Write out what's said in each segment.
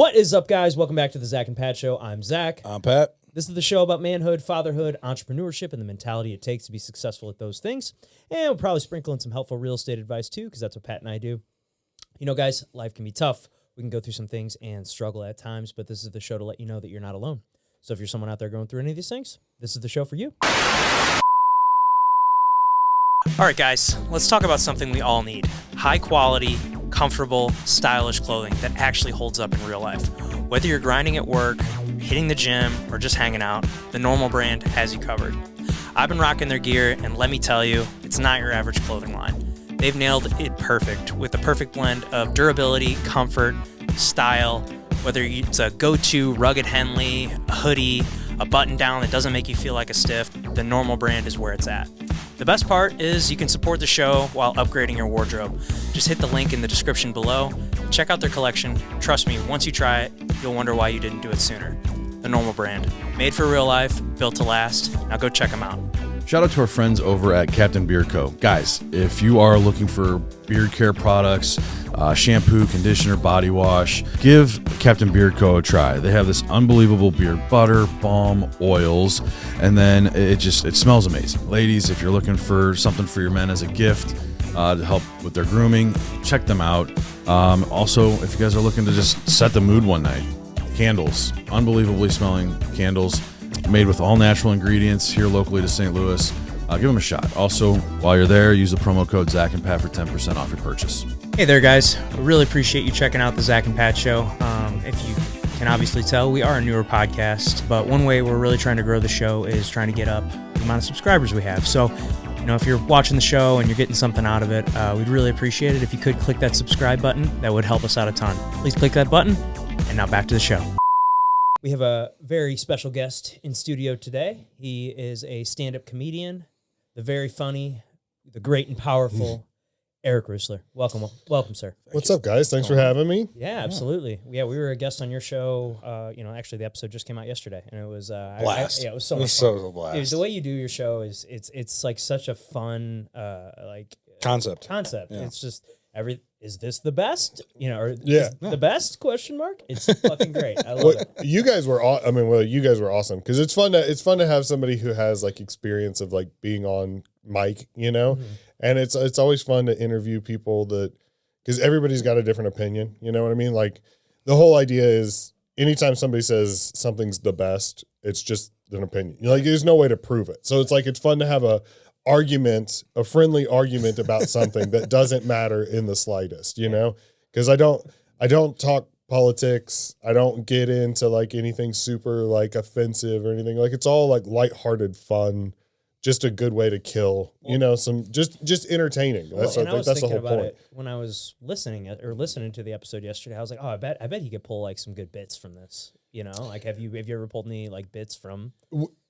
What is up, guys? Welcome back to the Zach and Pat Show. I'm Zach. I'm Pat. This is the show about manhood, fatherhood, entrepreneurship, and the mentality it takes to be successful at those things. And we'll probably sprinkle in some helpful real estate advice, too, because that's what Pat and I do. You know, guys, life can be tough. We can go through some things and struggle at times, but this is the show to let you know that you're not alone. So if you're someone out there going through any of these things, this is the show for you. All right, guys, let's talk about something we all need. High quality, comfortable, stylish clothing that actually holds up in real life. Whether you're grinding at work, hitting the gym, or just hanging out, the Normal brand has you covered. I've been rocking their gear, and let me tell you, it's not your average clothing line. They've nailed it perfect with the perfect blend of durability, comfort, style, whether it's a go-to rugged Henley, a hoodie, a button-down that doesn't make you feel like a stiff, the Normal brand is where it's at. The best part is you can support the show while upgrading your wardrobe. Just hit the link in the description below. Check out their collection. Trust me, once you try it, you'll wonder why you didn't do it sooner. The Normal brand. Made for real life, built to last. Now go check them out. Shout out to our friends over at Captain Beard Co. Guys, if you are looking for beard care products, shampoo, conditioner, body wash, give Captain Beard Co. a try. They have this unbelievable beard butter, balm, oils, and then it smells amazing. Ladies, if you're looking for something for your men as a gift to help with their grooming, check them out. Also, if you guys are looking to just set the mood one night, candles, unbelievably smelling candles, made with all natural ingredients here locally to St. Louis. Give them a shot. Also, while you're there, use the promo code Zach and Pat for 10% off your purchase. Hey there, guys. We really appreciate you checking out the Zach and Pat Show. If you can obviously tell, we are a newer podcast, but one way we're really trying to grow the show is trying to get up the amount of subscribers we have. So, you know, if you're watching the show and you're getting something out of it, we'd really appreciate it if you could click that subscribe button. That would help us out a ton. Please click that button. And now back to the show. We have a very special guest in studio today. He is a stand-up comedian, the very funny, the great and powerful Eric Rueseler. Welcome, sir. What's up, guys? Thanks for having me. Yeah, absolutely. Yeah, we were a guest on your show. Actually, the episode just came out yesterday, and it was Blast. it was so It much was fun. so a blast. Dude, the way you do your show is it's like such a fun Concept. Yeah. It's just is this the best? Or Yeah. the best? Question mark. It's fucking great. I love it. You guys were you guys were awesome because it's fun to have somebody who has like experience of like being on mic, Mm-hmm. and it's always fun to interview people because everybody's got a different opinion. You know what I mean? Like the whole idea is anytime somebody says something's the best, it's just an opinion. Like there's no way to prove it. So it's fun to have a friendly argument about something that doesn't matter in the slightest, because I don't talk politics. I don't get into like anything super like offensive or anything. Like it's all like lighthearted fun, just a good way to kill, some just entertaining. That's I was that's the thinking whole about point. it when I was listening to the episode yesterday. I was like, oh, I bet he could pull like some good bits from this. Like have you ever pulled any like bits from?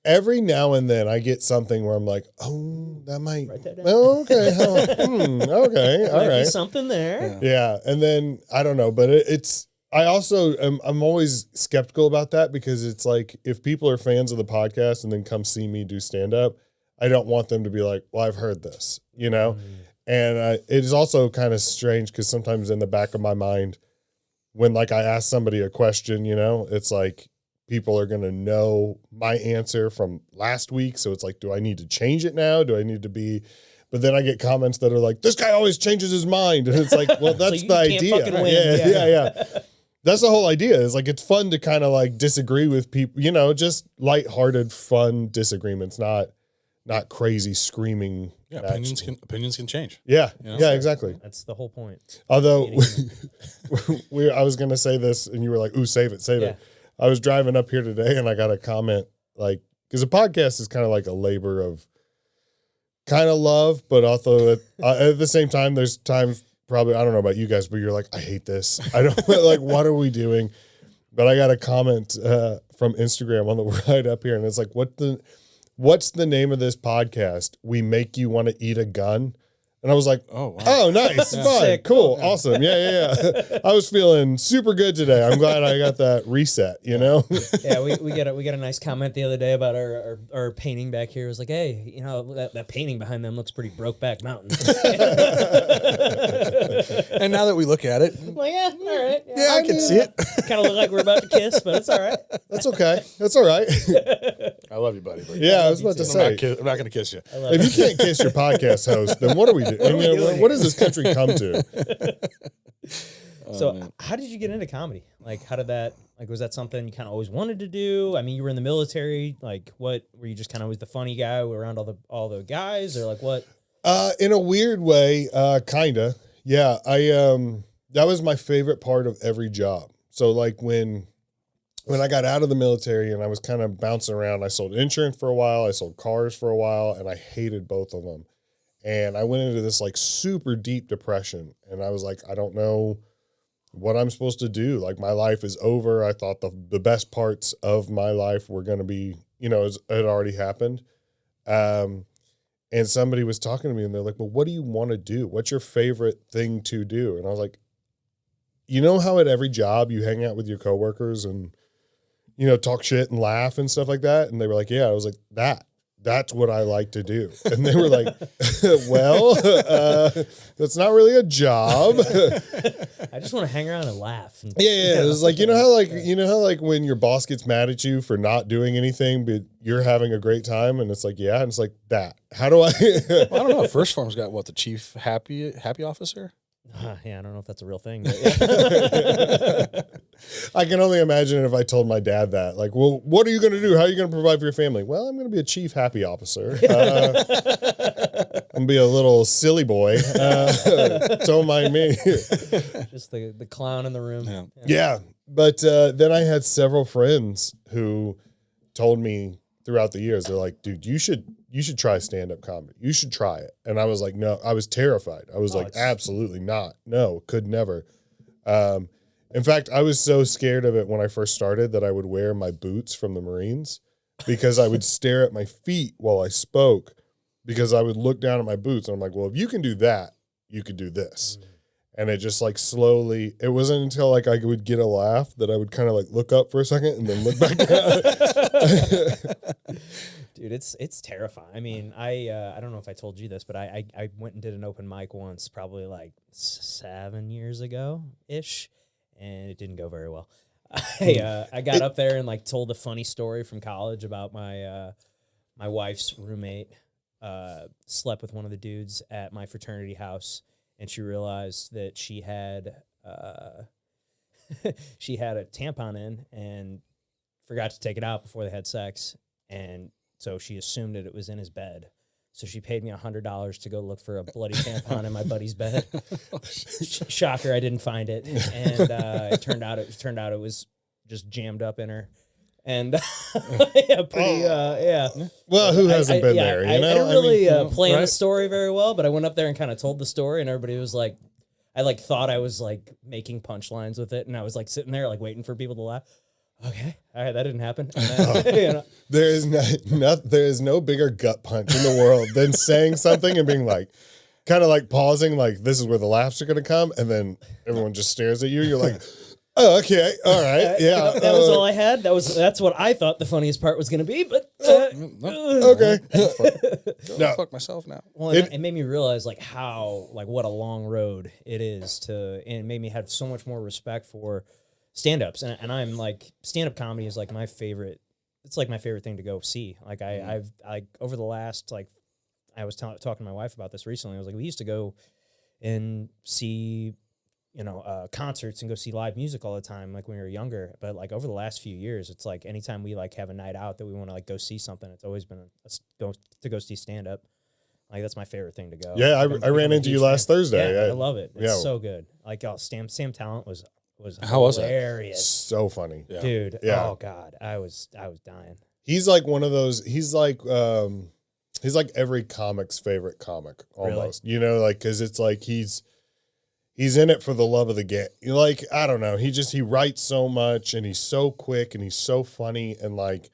Every now and then I get something where I'm like, oh, that might. Write that down. Oh, okay. Okay. All Might be right. something there. Yeah. And then I don't know, but I also I'm always skeptical about that because it's like if people are fans of the podcast and then come see me do stand up, I don't want them to be like, well, I've heard this, And it is also kind of strange because sometimes in the back of my mind, when like I ask somebody a question, it's like people are going to know my answer from last week. So it's like, do I need to change it now? Do I need to be, but then I get comments that are like, this guy always changes his mind. And it's like, well, that's So the you can't idea. fucking win. Yeah. That's the whole idea is like, it's fun to kind of like disagree with people, just lighthearted, fun disagreements, not crazy screaming. Yeah, opinions can change. Yeah. Yeah, exactly. That's the whole point. Although I was going to say this and you were like, ooh, save it. I was driving up here today and I got a comment like, because a podcast is kind of like a labor of kind of love, but also at the same time, there's times probably, I don't know about you guys, but you're like, I hate this. I don't like, what are we doing? But I got a comment from Instagram on the ride up here and it's like, what's the name of this podcast? We make you want to eat a gun. And I was like, Oh, wow. oh, nice, fun, Sick. cool, awesome. Yeah. I was feeling super good today. I'm glad I got that reset, you know? Yeah, we got a nice comment the other day about our painting back here. It was like, hey, you know, that painting behind them looks pretty Brokeback Mountain. And now that we look at it, I'm like, yeah, all right. yeah, I can see it. Kind of look like we're about to kiss, but it's all right. That's okay. That's all right. I love you, buddy. But Yeah, I was about to say. I'm not going to kiss you. If you can't kiss your podcast host, then what are we doing? What does this country come to? So how did you get into comedy? Like, how did that, like, was that something you kind of always wanted to do? I mean, you were in the military. Like, what, were you just kind of always the funny guy around all the guys, or like what? In a weird way, kinda. Yeah, that was my favorite part of every job. So like when I got out of the military and I was kind of bouncing around, I sold insurance for a while, I sold cars for a while, and I hated both of them. And I went into this like super deep depression, and I was like, I don't know what I'm supposed to do. Like, my life is over. I thought the best parts of my life were going to be, it had already happened. And somebody was talking to me, and they're like, well, what do you want to do? What's your favorite thing to do? And I was like, you know how at every job you hang out with your coworkers and, talk shit and laugh and stuff like that? And they were like, yeah. I was like, that's what I like to do. And they were like, well, that's not really a job. I just want to hang around and laugh. Yeah. It was like, how when your boss gets mad at you for not doing anything, but you're having a great time. And it's like, yeah. And it's like that. How do I? Well, I don't know. First Form's got the chief happy officer? Yeah, I don't know if that's a real thing. But yeah. I can only imagine if I told my dad that. Like, well, what are you going to do? How are you going to provide for your family? Well, I'm going to be a chief happy officer. I'm going to be a little silly boy. Don't mind me. Just the clown in the room. Yeah. But then I had several friends who told me throughout the years, they're like, dude, you should try stand-up comedy. You should try it. And I was like, no, I was terrified. I was absolutely not. No, could never. In fact, I was so scared of it when I first started that I would wear my boots from the Marines because I would stare at my feet while I spoke, because I would look down at my boots. And I'm like, well, if you can do that, you could do this. And it just like slowly, it wasn't until like I would get a laugh that I would kind of like look up for a second and then look back down. Dude, it's terrifying. I mean, I don't know if I told you this, but I went and did an open mic once, probably like 7 years ago ish, and it didn't go very well. I got up there and like told a funny story from college about my wife's roommate slept with one of the dudes at my fraternity house, and she realized that she had a tampon in and forgot to take it out before they had sex, and so she assumed that it was in his bed. So she paid me $100 to go look for a bloody tampon in my buddy's bed. Shocker, I didn't find it, and it turned out it was just jammed up in her. And yeah. Well, who hasn't been there? I didn't really plan the story very well, but I went up there and kind of told the story, and everybody was like, I like thought I was like making punchlines with it, and I was like sitting there like waiting for people to laugh. Okay, all right, that didn't happen. And then, There is no bigger gut punch in the world than saying something and being like, kind of like pausing, like this is where the laughs are going to come, and then everyone just stares at you. You're like, oh, okay, all right, yeah. That was all I had. That's what I thought the funniest part was going to be. But okay. No, fuck myself now. Well, it made me realize like how what a long road it is and it made me have so much more respect for stand-ups, and I'm like, stand-up comedy is like my favorite. It's like my favorite thing to go see. Like I've over the last I was talking to my wife about this recently. I was like, we used to go and see concerts and go see live music all the time, like when we were younger. But like over the last few years, it's like anytime we like have a night out that we want to like go see something, it's always been go see stand-up. Like that's my favorite thing to go. Yeah, I ran into you last Thursday. Yeah, I love it. It's so good. Like Sam Talent was How was it? hilarious. So funny. Yeah. Dude. Yeah. Oh God. I was dying. He's like one of those, he's like every comic's favorite comic almost, cause it's like, he's in it for the love of the game. Like, I don't know. He writes so much, and he's so quick, and he's so funny. And like,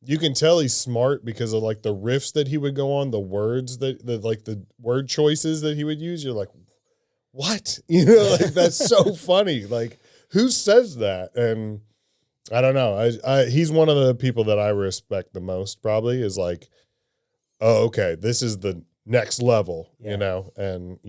you can tell he's smart because of like the riffs that he would go on, the words the word choices that he would use. You're like, what? You know, like that's so funny. Like, who says that? And I don't know. He's one of the people that I respect the most, probably, is like, oh, okay, this is the next level, you know, and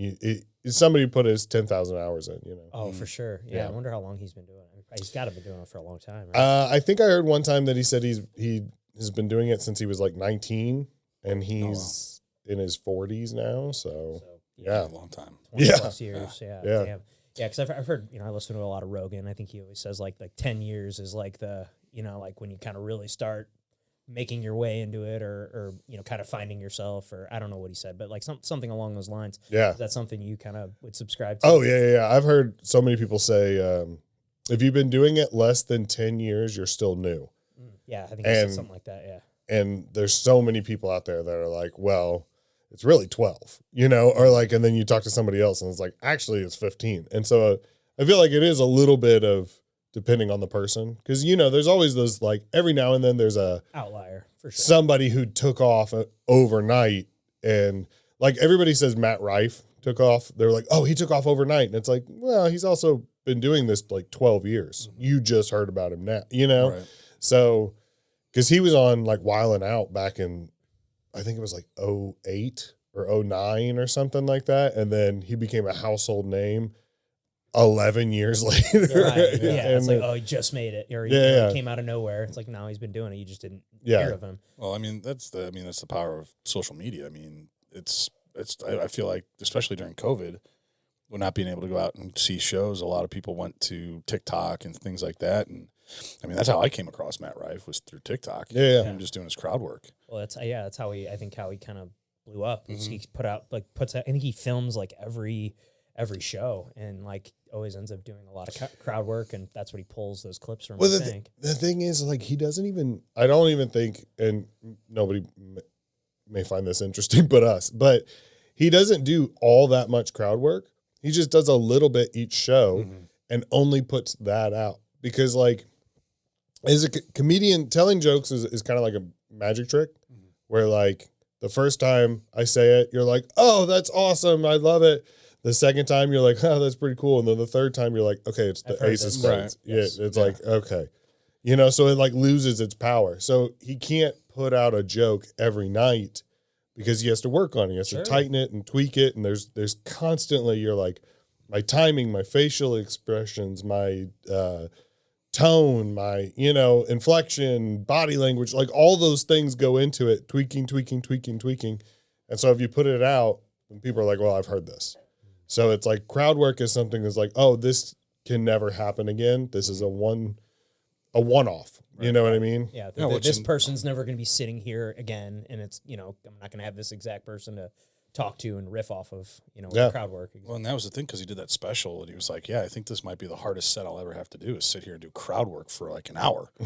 somebody put his 10,000 hours in, you know. Oh, for sure. Yeah, I wonder how long he's been doing it. He's got to be doing it for a long time, right? I think I heard one time that he said he has been doing it since he was like 19, and he's in his 40s now. So yeah, a long time. 20 Yeah. plus years. Yeah. Yeah. Damn. Yeah, because I've heard, I listen to a lot of Rogan. I think he always says like 10 years is like the, like when you kind of really start making your way into it, or kind of finding yourself, or I don't know what he said, but like something along those lines. yeah. Is that something you kind of would subscribe to? Oh yeah. I've heard so many people say, if you've been doing it less than 10 years, you're still new. Yeah, I think he said something like that. Yeah. And there's so many people out there that are like, well, it's really 12, or like, and then you talk to somebody else and it's like, actually it's 15. And so I feel like it is a little bit of depending on the person. Cause there's always those, like every now and then there's a Outlier for sure. somebody who took off overnight, and like everybody says Matt Rife took off. They're like, oh, he took off overnight. And it's like, well, he's also been doing this like 12 years. You just heard about him now, Right. So, cause he was on like Wildin' Out back in, I think it was like 08 or 09 or something like that. And then he became a household name 11 years later. Right. Yeah. And It's like, oh, he just made it. Or he came out of nowhere. It's like, now he's been doing it. You just didn't hear of him. Well, I mean, that's the power of social media. I mean, I feel like, especially during COVID, with not being able to go out and see shows, a lot of people went to TikTok and things like that. And I mean, that's how I came across Matt Rife, was through TikTok. Yeah. Him just doing his crowd work. Well, that's how he kind of blew up. Is he puts out, I think he films like every show, and like always ends up doing a lot of crowd work, and that's what he pulls those clips from. Well, I the think. The thing is, like, I don't even think, and nobody may find this interesting but he doesn't do all that much crowd work. He just does a little bit each show and only puts that out, because like, as a comedian, telling jokes is kind of like a magic trick, where like the first time I say it, you're like, oh, that's awesome, I love it. The second time you're like, oh, that's pretty cool. And then the third time you're like, okay, it's the ace of spades. Right. Yeah, Yes. it's like, okay. So it like loses its power. So he can't put out a joke every night because he has to work on it. He has to tighten it and tweak it. And there's constantly, you're like, my timing, my facial expressions, my tone, my, inflection, body language, like all those things go into it, tweaking. And so if you put it out, then people are like, well, I've heard this. So it's like crowd work is something that's like, oh, this can never happen again. This is a one-off. You know what I mean? Yeah, Yeah, this person's never going to be sitting here again, and it's I'm not going to have this exact person to talk to and riff off of, crowd work. Well, and that was the thing, because he did that special, and he was like, yeah, I think this might be the hardest set I'll ever have to do, is sit here and do crowd work for like an hour. I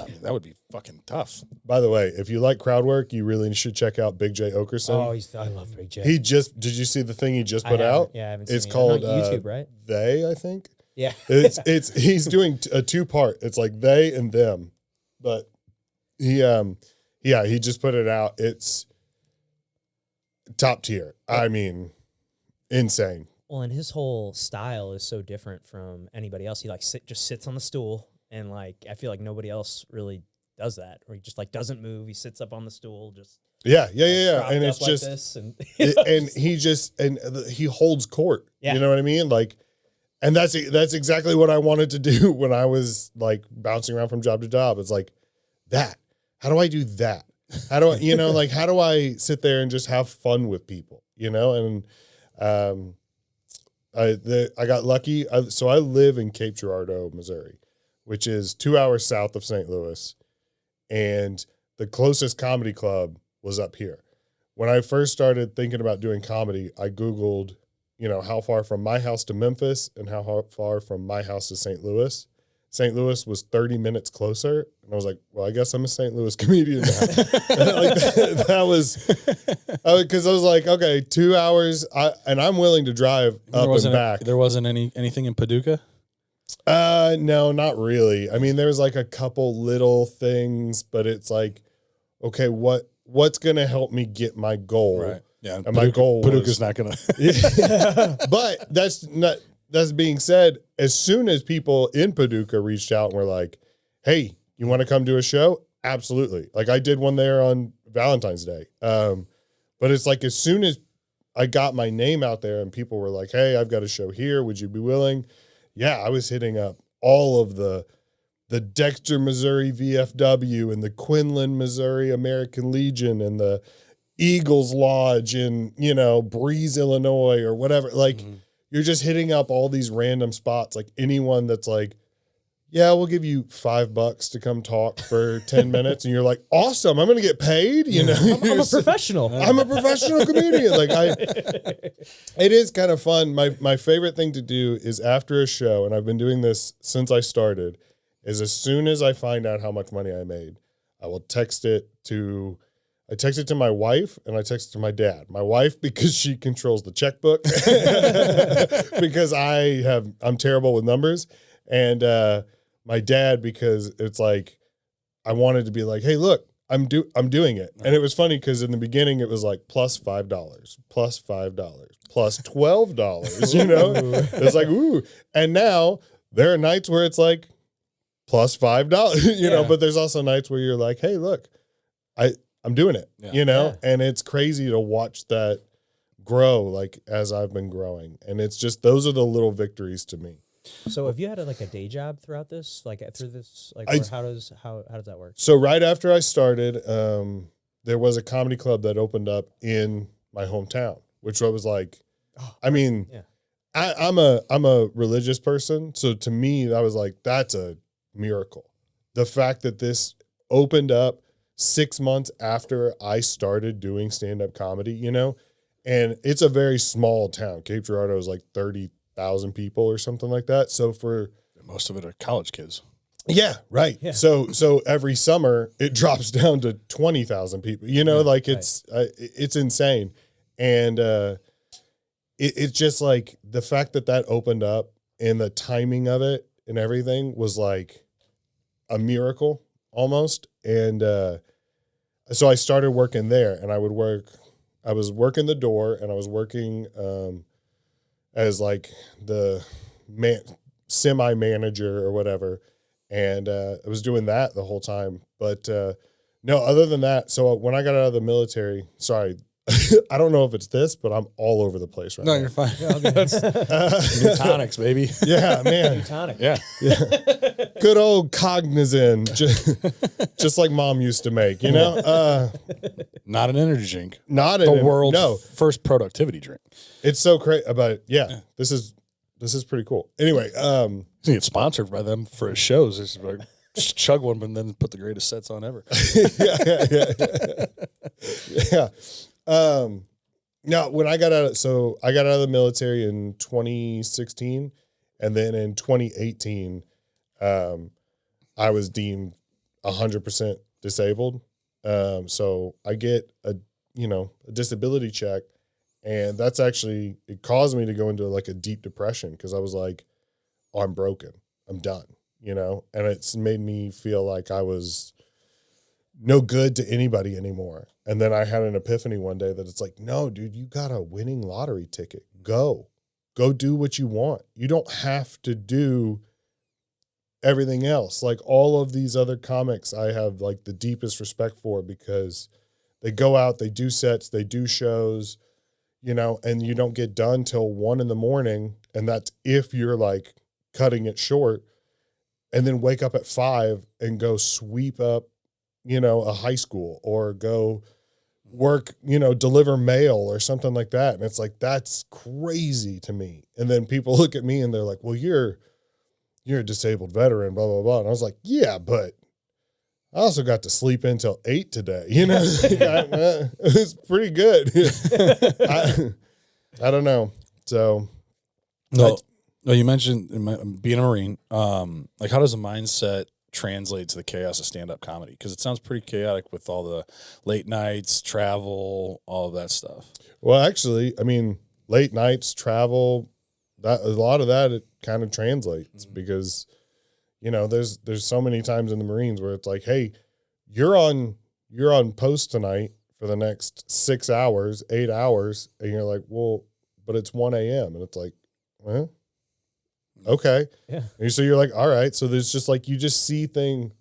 mean, that would be fucking tough. By the way, if you like crowd work, you really should check out Big J Okerson. Oh, I love Big J. Did you see the thing he just put I out? Yeah, I haven't seen It's it. called On YouTube, right? They, I think. Yeah. He's doing a 2-part. It's like they and them. But he just put it out. It's top tier. I mean, insane. Well, and his whole style is so different from anybody else. He just sits on the stool, and like I feel like nobody else really does that, or he just like doesn't move. He sits up on the stool, just Yeah. propped And up it's like just this, and he holds court. Yeah. You know what I mean? Like, and that's exactly what I wanted to do when I was like bouncing around from job to job. It's like that. How do I do that? How do I, how do I sit there and just have fun with people, And I got lucky. So I live in Cape Girardeau, Missouri, which is 2 hours south of St. Louis. And the closest comedy club was up here. When I first started thinking about doing comedy, I Googled, how far from my house to Memphis and how far from my house to St. Louis. St. Louis was 30 minutes closer. And I was like, well, I guess I'm a St. Louis comedian now. That was, because I was like, okay, 2 hours, and I'm willing to drive up and back. There wasn't anything in Paducah? No, not really. I mean, there's like a couple little things, but it's like, okay, what's gonna help me get my goal? Right. Yeah. And my goal Paducah's was not going to. But that's being said, as soon as people in Paducah reached out and were like, hey, you want to come do a show? Absolutely. Like I did one there on Valentine's Day. But it's like, as soon as I got my name out there and people were like, hey, I've got a show here. Would you be willing? Yeah, I was hitting up all of the Dexter, Missouri VFW and the Quinlan, Missouri American Legion and the Eagles Lodge in, Breeze, Illinois or whatever. Like you're just hitting up all these random spots. Like anyone that's like, yeah, we'll give you $5 to come talk for 10 minutes. And you're like, awesome. I'm going to get paid. I'm a professional. I'm a professional comedian. It is kind of fun. My favorite thing to do is after a show, and I've been doing this since I started, is as soon as I find out how much money I made, I will text it to my wife and I text it to my dad. My wife, because she controls the checkbook because I'm terrible with numbers. And, my dad, because it's like, I wanted to be like, hey, look, I'm doing it. And it was funny because in the beginning it was like plus $5, plus $5, plus $12, it's like, ooh. And now there are nights where it's like plus $5, but there's also nights where you're like, hey, look, I'm doing it, and it's crazy to watch that grow like as I've been growing. And it's just, those are the little victories to me. So have you had a day job throughout this, through this, or how does that work? So right after I started, there was a comedy club that opened up in my hometown, which I was like, I mean, I'm a religious person. So to me, that was like, that's a miracle. The fact that this opened up 6 months after I started doing stand-up comedy, and it's a very small town. Cape Girardeau is like 30,000 people or something like that. So for most of it are college kids. Yeah, right. Yeah. So every summer it drops down to 20,000 people. It's insane, and it's just like the fact that opened up and the timing of it and everything was like a miracle almost. And so I started working there, and I was working the door, and I was working as like the semi-manager or whatever. And I was doing that the whole time. But no, other than that, so when I got out of the military, sorry, I don't know if it's this, but I'm all over the place right now. No, you're fine. New tonics, baby. Yeah, man. New tonic. Yeah. Good old Cognizin, just like mom used to make, Not an energy drink. Not the world's first productivity drink. It's so crazy about it. Yeah. This is pretty cool. Anyway, you get sponsored by them for his shows. It's like, just chug one, but then put the greatest sets on ever. Yeah. Now when I got out of the military in 2016, and then in 2018, I was deemed 100% disabled. So I get a disability check, and that's actually, it caused me to go into like a deep depression, because I was like, oh, I'm broken. I'm done, and it's made me feel like I was no good to anybody anymore. And then I had an epiphany one day that it's like, no, dude, you got a winning lottery ticket. Go do what you want. You don't have to do everything else. Like all of these other comics, I have like the deepest respect for, because they go out, they do sets, they do shows, and you don't get done till 1 a.m. And that's if you're like cutting it short, and then wake up at 5 and go sweep up, a high school, or go work, deliver mail or something like that. And it's like, that's crazy to me. And then people look at me and they're like, well, you're a disabled veteran, blah, blah, blah. And I was like, yeah, but I also got to sleep until 8 today. It was pretty good. I don't know. So. No, you mentioned being a Marine. Like, how does a mindset translate to the chaos of stand-up comedy? Because it sounds pretty chaotic with all the late nights, travel, all of that stuff. Well, actually, I mean, late nights, travel, that a lot of that, it kind of translates because, you know, there's so many times in the Marines where it's like, hey, you're on post tonight for the next 6 hours, 8 hours. And you're like, well, but it's 1 a.m. And it's like, well, okay. Yeah. And so you're like, all right. So there's just like, you just see things.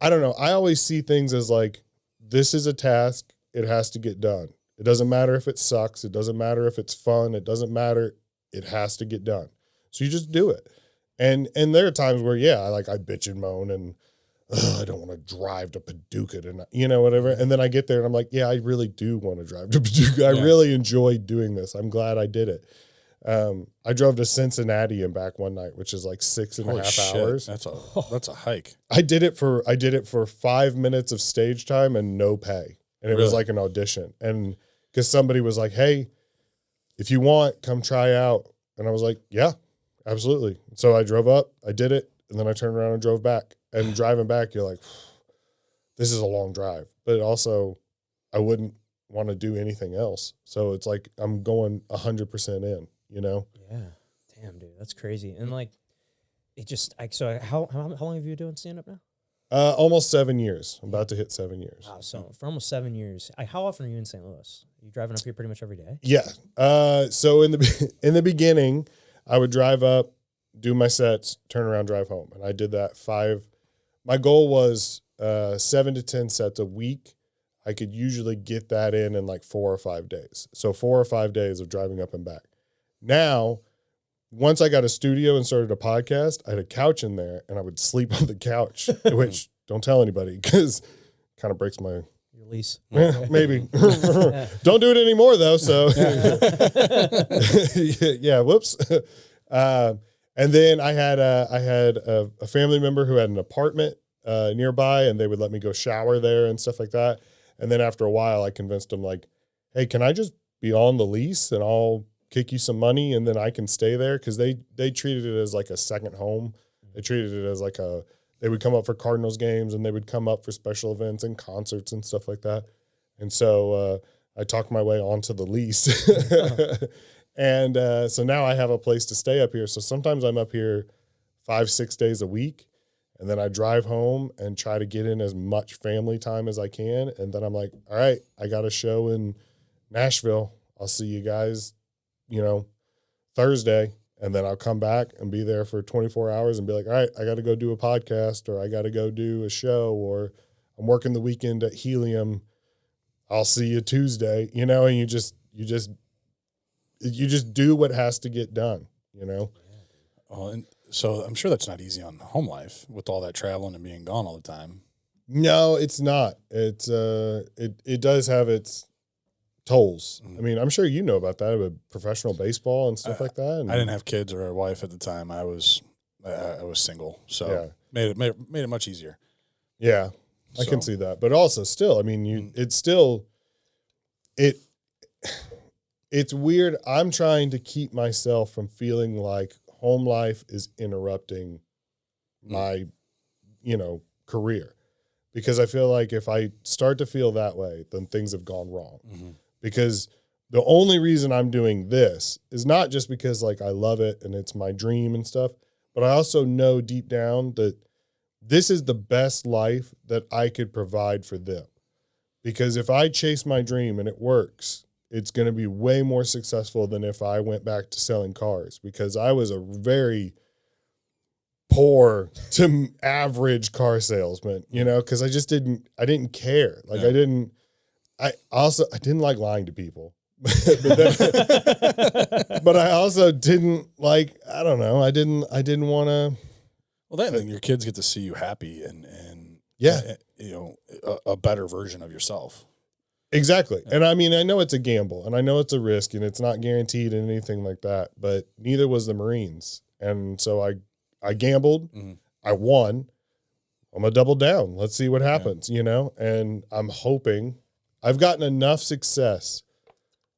I don't know. I always see things as like, this is a task. It has to get done. It doesn't matter if it sucks. It doesn't matter if it's fun. It doesn't matter. It has to get done. So you just do it. And there are times where, yeah, I bitch and moan and I don't want to drive to Paducah and, you know, whatever. And then I get there and I'm like, yeah, I really do want to drive to Paducah. I really enjoyed doing this. I'm glad I did it. I drove to Cincinnati and back one night, which is like 6.5 hours. That's a hike. I did it for 5 minutes of stage time and no pay. And it was like an audition. And because somebody was like, hey, if you want, come try out. And I was like, yeah, absolutely. So I drove up, I did it, and then I turned around and drove back. And driving back, you're like, this is a long drive. But also, I wouldn't want to do anything else. So it's like I'm going 100% in, you know? Yeah. Damn, dude. That's crazy. And like, it just, so how long have you been doing stand-up now? Almost 7 years. I'm about to hit 7 years. Wow. So for almost 7 years, how often are you in St. Louis? Are you driving up here pretty much every day? Yeah. So in the beginning, I would drive up, do my sets, turn around, drive home. And I did that my goal was 7 to 10 sets a week. I could usually get that in like 4 or 5 days. So 4 or 5 days of driving up and back. Now, once I got a studio and started a podcast, I had a couch in there and I would sleep on the couch, which don't tell anybody because it kind of breaks my Your lease. maybe. Don't do it anymore though. So yeah, whoops. And then I had a family member who had an apartment nearby, and they would let me go shower there and stuff like that. And then after a while, I convinced them like, hey, can I just be on the lease and I'll kick you some money and then I can stay there? Because they treated it as like a second home. They treated it as like they would come up for Cardinals games and they would come up for special events and concerts and stuff like that. And so I talked my way onto the lease. And so now I have a place to stay up here. So sometimes I'm up here 5-6 days a week. And then I drive home and try to get in as much family time as I can. And then I'm like, all right, I got a show in Nashville. I'll see you guys, Thursday. And then I'll come back and be there for 24 hours and be like, all right, I got to go do a podcast, or I got to go do a show, or I'm working the weekend at Helium. I'll see you Tuesday, and you just do what has to get done, Oh, and so I'm sure that's not easy on home life with all that traveling and being gone all the time. No, it's not. It's it does have its tolls. Mm-hmm. I mean, I'm sure you know about that with professional baseball and stuff like that. And I didn't have kids or a wife at the time. I was single, so made it much easier. Yeah, I can see that. But also still, I mean, it's weird. I'm trying to keep myself from feeling like home life is interrupting my, career, because I feel like if I start to feel that way, then things have gone wrong. Mm-hmm. Because the only reason I'm doing this is not just because like I love it and it's my dream and stuff, but I also know deep down that this is the best life that I could provide for them. Because if I chase my dream and it works, it's going to be way more successful than if I went back to selling cars, because I was a very poor to average car salesman, because I didn't care. Like I didn't like lying to people, but I also didn't like, I don't know. I didn't want to. Well, then your kids get to see you happy and a better version of yourself. Exactly. And I mean, I know it's a gamble and I know it's a risk and it's not guaranteed and anything like that, but neither was the Marines. And so I gambled, I won, I'm going to double down. Let's see what happens, and I'm hoping I've gotten enough success,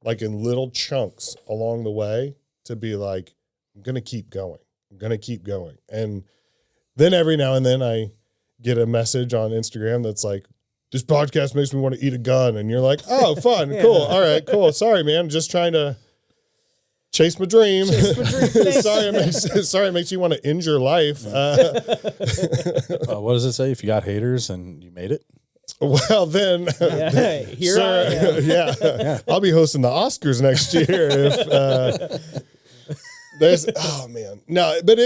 like in little chunks along the way, to be like, I'm going to keep going. I'm going to keep going. And then every now and then I get a message on Instagram that's like, this podcast makes me want to eat a gun. And you're like, oh, fun, cool. All right, cool. Sorry, man. Just trying to chase my dream. Chase my dream. sorry, it makes you want to end your life. What does it say? If you got haters and you made it? Well, then, Here I am. yeah, I'll be hosting the Oscars next year. If there's, oh man, no, but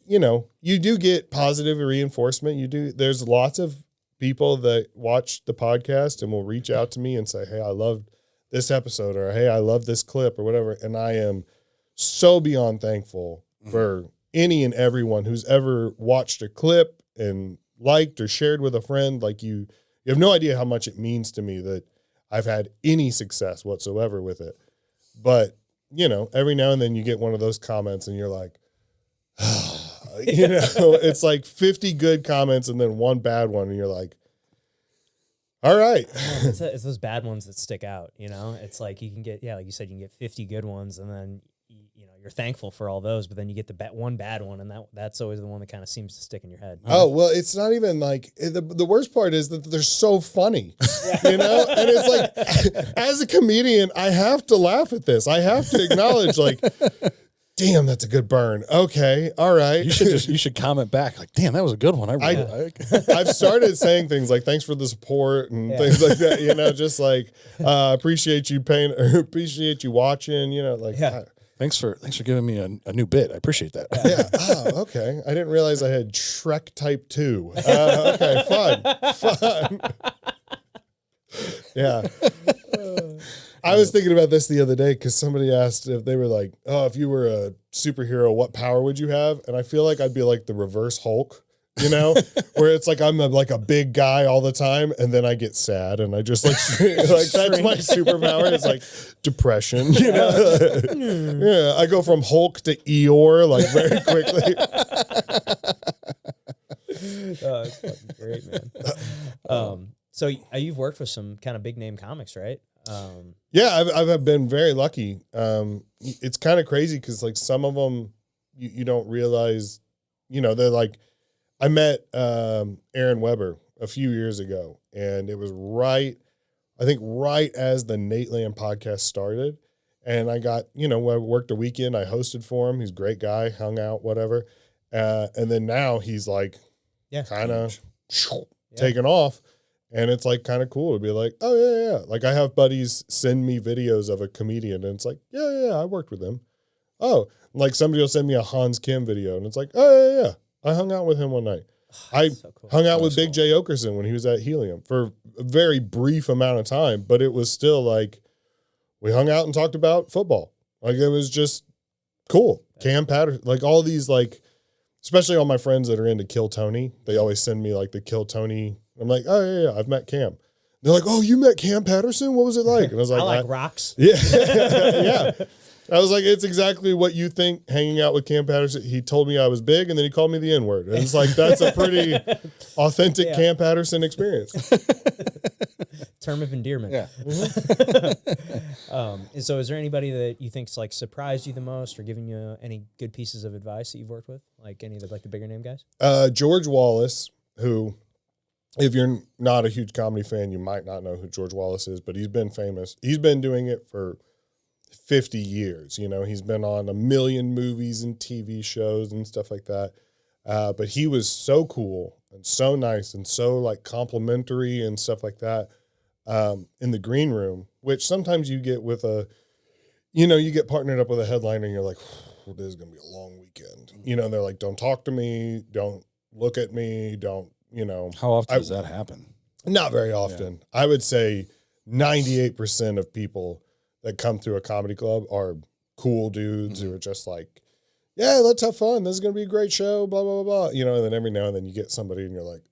you know, you do get positive reinforcement. You do. There's lots of people that watch the podcast and will reach out to me and say, "Hey, I loved this episode," or "Hey, I love this clip," or whatever. And I am so beyond thankful for any and everyone who's ever watched a clip and liked or shared with a friend. Like you have no idea how much it means to me that I've had any success whatsoever with it. But, you know, every now and then you get one of those comments and you're like, you know, it's like 50 good comments and then one bad one. And you're like, all right. It's those bad ones that stick out, you know? It's like you can get, like you said, you can get 50 good ones and then, you know, you're thankful for all those, but then you get the one bad one, and that's always the one that kind of seems to stick in your head. Oh, well, it's not even like the worst part is that they're so funny, you know? And it's like, as a comedian, I have to laugh at this. I have to acknowledge, like, damn, that's a good burn. Okay, all right. You should comment back like, damn, that was a good one. I've started saying things like, thanks for the support and things like that, you know, just like, appreciate you paying, or appreciate you watching, you know, like, Thanks for giving me a new bit. I appreciate that. yeah. Oh, okay. I didn't realize I had Shrek Type 2. Okay, fun. Yeah. I was thinking about this the other day because somebody asked if they were like, oh, if you were a superhero, what power would you have? And I feel like I'd be like the reverse Hulk, you know, where it's like I'm like a big guy all the time, and then I get sad, and I just like that's my superpower. It's like depression, you know. Yeah, I go from Hulk to Eeyore like very quickly. Oh, it's fucking great, man. So you've worked with some kind of big name comics, right? Yeah, I've been very lucky. It's kind of crazy because like some of them you don't realize, you know, they're like. I met Aaron Weber a few years ago, and it was right as the Nate Land podcast started. And I got, you know, I worked a weekend, I hosted for him. He's a great guy, hung out, whatever. And then now he's like kind of taken off. And it's like kind of cool to be like, oh, yeah. Like I have buddies send me videos of a comedian, and it's like, yeah, I worked with him. Oh, like somebody will send me a Hans Kim video, and it's like, oh, yeah. I hung out with him one night. I hung out with Big J. Okerson when he was at Helium for a very brief amount of time, but it was still like we hung out and talked about football. Like it was just cool. Cam Patterson, like all these, like, especially all my friends that are into Kill Tony, they always send me like the Kill Tony. I'm like, oh, yeah, I've met Cam. They're like, oh, you met Cam Patterson? What was it like? And I was like, I like rocks. Yeah. Yeah. I was like, it's exactly what you think hanging out with Cam Patterson. He told me I was big, and then he called me the N-word. And it's like, that's a pretty authentic Cam Patterson experience. Term of endearment. Yeah. And so is there anybody that you think's like surprised you the most or given you any good pieces of advice that you've worked with? Like any of the, like the bigger name guys? George Wallace, who, if you're not a huge comedy fan, you might not know who George Wallace is, but he's been famous. He's been doing it for 50 years. You know, he's been on a million movies and TV shows and stuff like that. But he was so cool and so nice and so like complimentary and stuff like that in the green room, which sometimes you get with you get partnered up with a headliner and you're like, well, this is going to be a long weekend. You know, they're like, don't talk to me. Don't look at me. Don't, you know. How often does that happen? Not very often. Yeah. I would say 98% of people that come through a comedy club are cool dudes who are just like, yeah, let's have fun. This is going to be a great show, blah, blah, blah, blah. You know, and then every now and then you get somebody and you're like,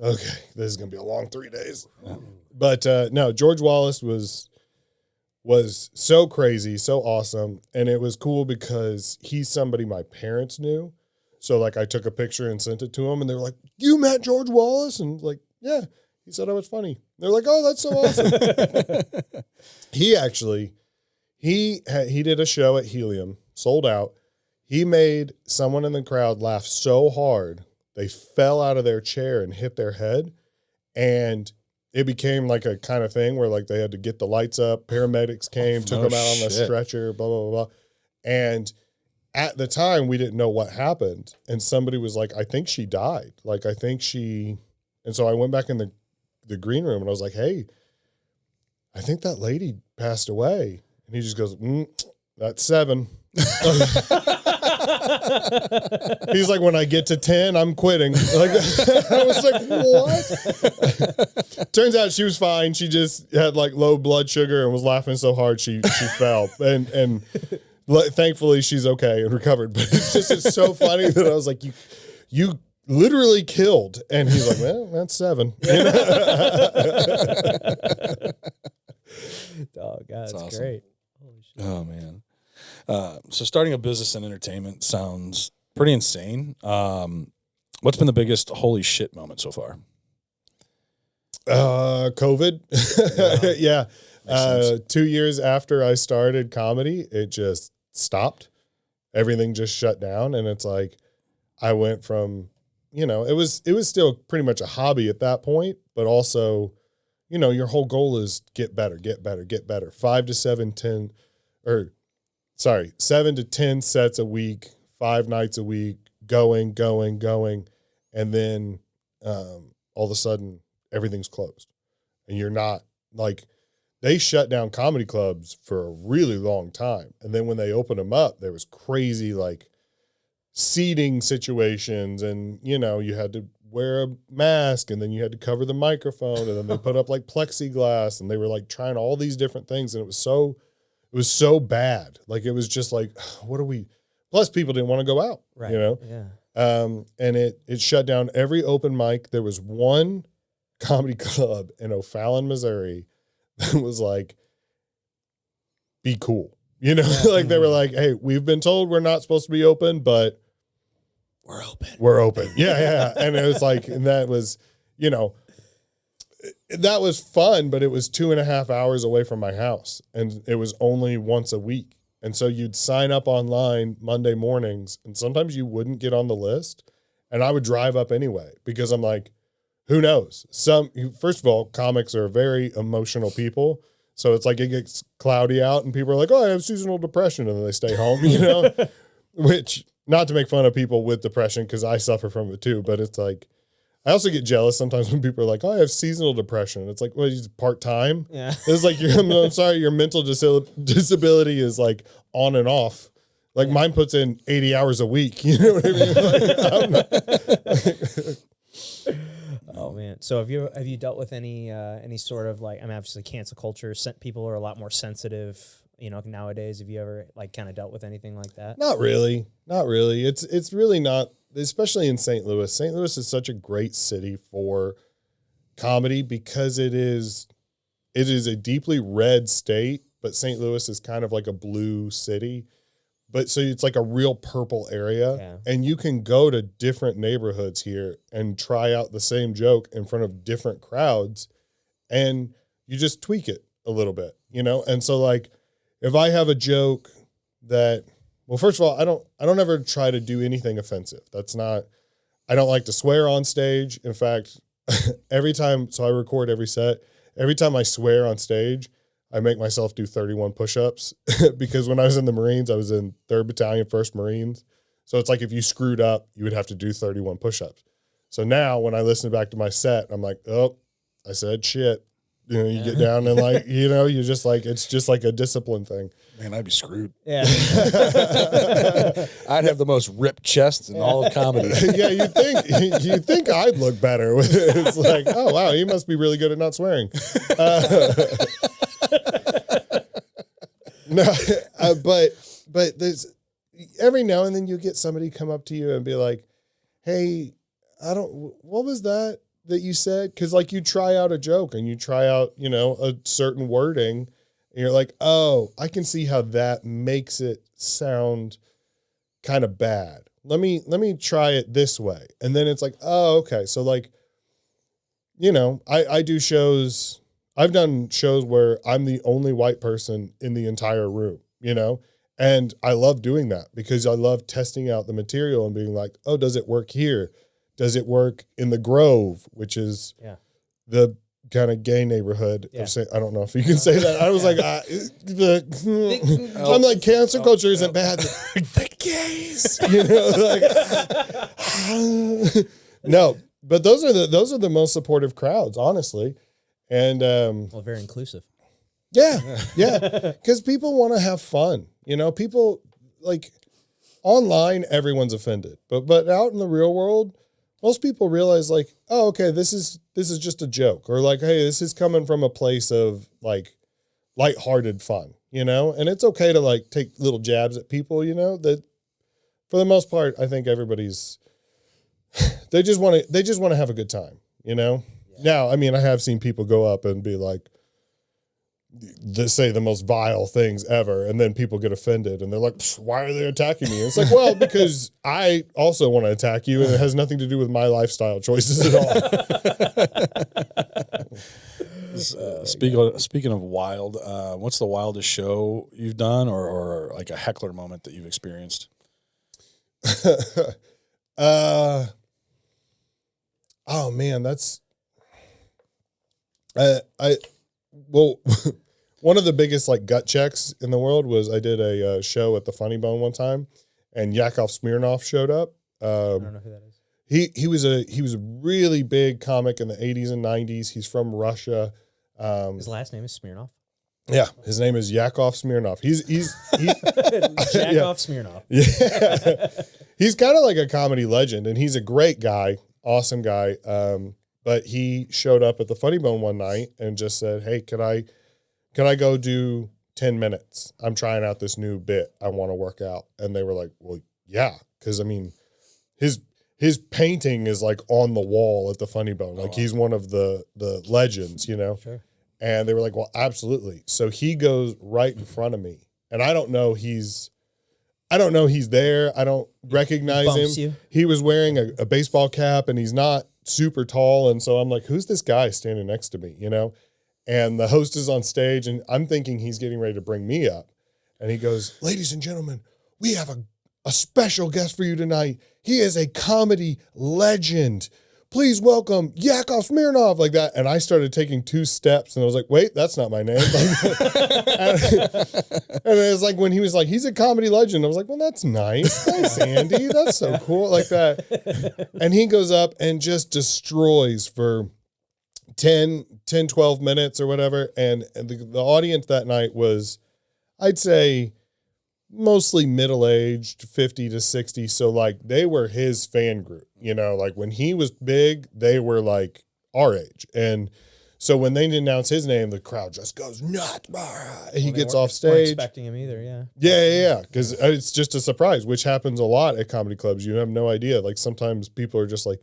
okay, this is going to be a long 3 days. Yeah. But no, George Wallace was so crazy, so awesome. And it was cool because he's somebody my parents knew. So like I took a picture and sent it to him and they were like, you met George Wallace? And like, yeah. He said I was funny. They're like, oh, that's so awesome. He did a show at Helium, sold out. He made someone in the crowd laugh so hard, they fell out of their chair and hit their head. And it became like a kind of thing where like they had to get the lights up. Paramedics came, took them out on the stretcher, blah, blah, blah, blah. And at the time, we didn't know what happened. And somebody was like, I think she died. Like, I think she, and so I went back in the green room and I was like, hey, I think that lady passed away. And he just goes, that's 7. He's like, when I get to 10, I'm quitting. Like, I was like, what? Turns out she was fine. She just had like low blood sugar and was laughing so hard she fell. And thankfully she's okay and recovered. But it's so funny that I was like, you literally killed. And he's like, well, that's 7. Oh, God, that's awesome. great. Holy shit. Oh, man. So starting a business in entertainment sounds pretty insane. What's been the biggest holy shit moment so far? COVID. Yeah. Makes 2 years after I started comedy, it just stopped. Everything just shut down. And it's like, I went from, it was still pretty much a hobby at that point, but also, your whole goal is get better. 7 to 10 sets a week, 5 nights a week, going. And then all of a sudden everything's closed and you're not like, they shut down comedy clubs for a really long time. And then when they opened them up, there was crazy like seating situations and, you had to wear a mask and then you had to cover the microphone and then they put up like plexiglass and they were like trying all these different things. And it was so bad. Like, it was just like, plus people didn't want to go out, Right. Yeah. and it shut down every open mic. There was one comedy club in O'Fallon, Missouri that was like, be cool. Like they were like, hey, we've been told we're not supposed to be open, but we're open. Yeah. And it was like, and that was, that was fun, but it was 2.5 hours away from my house and it was only once a week. And so you'd sign up online Monday mornings and sometimes you wouldn't get on the list and I would drive up anyway because I'm like, who knows? First of all, comics are very emotional people. So it's like it gets cloudy out and people are like, oh, I have seasonal depression. And then they stay home, which not to make fun of people with depression because I suffer from it too. But it's like, I also get jealous sometimes when people are like, oh, I have seasonal depression. It's like, well, he's part-time. Yeah. It's like, I'm sorry, your mental disability is like on and off. Like mine puts in 80 hours a week. You know what I mean? Like, I'm not, Oh man! So have you dealt with any sort of like, I mean, obviously cancel culture, people are a lot more sensitive, nowadays. Have you ever like kind of dealt with anything like that? Not really. It's really not, especially in St. Louis. St. Louis is such a great city for comedy because it is a deeply red state, but St. Louis is kind of like a blue city. But so it's like a real purple area and you can go to different neighborhoods here and try out the same joke in front of different crowds and you just tweak it a little bit, And so like if I have a joke that, well, first of all, I don't ever try to do anything offensive. I don't like to swear on stage. In fact, so I record every set. Every time I swear on stage, I make myself do 31 push-ups because when I was in the Marines, I was in 3rd Battalion, 1st Marines. So it's like if you screwed up, you would have to do 31 push-ups. So now when I listen back to my set, I'm like, oh, I said shit. You get down and like, you're just like, it's just like a discipline thing. Man, I'd be screwed. Yeah. I'd have the most ripped chest in all of comedy. Yeah, you think I'd look better with it. It's like, oh wow, he must be really good at not swearing. No, but there's every now and then you get somebody come up to you and be like, hey, what was that you said? Because like you try out a joke and you try out, a certain wording and you're like, oh, I can see how that makes it sound kind of bad. Let me try it this way. And then it's like, oh, okay. So like, I do shows. I've done shows where I'm the only white person in the entire room, and I love doing that because I love testing out the material and being like, oh, does it work here? Does it work in the Grove, which is the kind of gay neighborhood. Yeah. I don't know if you can say that. I was like, I'm like, cancel culture isn't bad. The gays, no, but those are the most supportive crowds, honestly. And Well, very inclusive. yeah, because people want to have fun. People like online, everyone's offended, but out in the real world, most people realize like, oh, okay, this is just a joke, or like, hey, this is coming from a place of like lighthearted fun, and it's okay to like take little jabs at people, that for the most part, I think everybody's, they just want to have a good time, Now, I mean, I have seen people go up and be like, say the most vile things ever, and then people get offended and they're like, why are they attacking me? It's like, well, because I also want to attack you, and it has nothing to do with my lifestyle choices at all. Speaking of wild, what's the wildest show you've done, or like a heckler moment that you've experienced? Oh man, that's well, one of the biggest like gut checks in the world was I did a show at the Funny Bone one time, and Yakov Smirnoff showed up. I don't know who that is. He was a really big comic in the 80s and 90s. He's from Russia. His last name is Smirnoff. Yeah, his name is Yakov Smirnoff. He's Yakov Smirnoff. Yeah. He's kind of like a comedy legend, and he's a great guy, awesome guy. But he showed up at the Funny Bone one night and just said, "Hey, can I go do 10 minutes? I'm trying out this new bit I want to work out." And they were like, "Well, yeah, because I mean, his painting is like on the wall at the Funny Bone. Like he's one of the legends, Sure. And they were like, "Well, absolutely." So he goes right in front of me, and I don't know he's there. I don't recognize him. You. He was wearing a baseball cap, and he's not super tall. And so I'm like, who's this guy standing next to me, And the host is on stage, and I'm thinking he's getting ready to bring me up. And he goes, "Ladies and gentlemen, we have a special guest for you tonight. He is a comedy legend. Please welcome Yakov Smirnoff," like that. And I started taking 2 steps, and I was like, wait, that's not my name. and it was like when he was like, "He's a comedy legend," I was like, well, that's nice. Thanks, Andy. That's so cool. Like that. And he goes up and just destroys for 10, 12 minutes or whatever. And the audience that night was, I'd say, mostly middle-aged, 50 to 60. So like they were his fan group, like when he was big, they were like our age. And so when they announce his name, the crowd just goes nuts. He gets off Weren't stage. expecting him either. Yeah. Yeah. Because it's just a surprise, which happens a lot at comedy clubs. You have no idea. Like sometimes people are just like,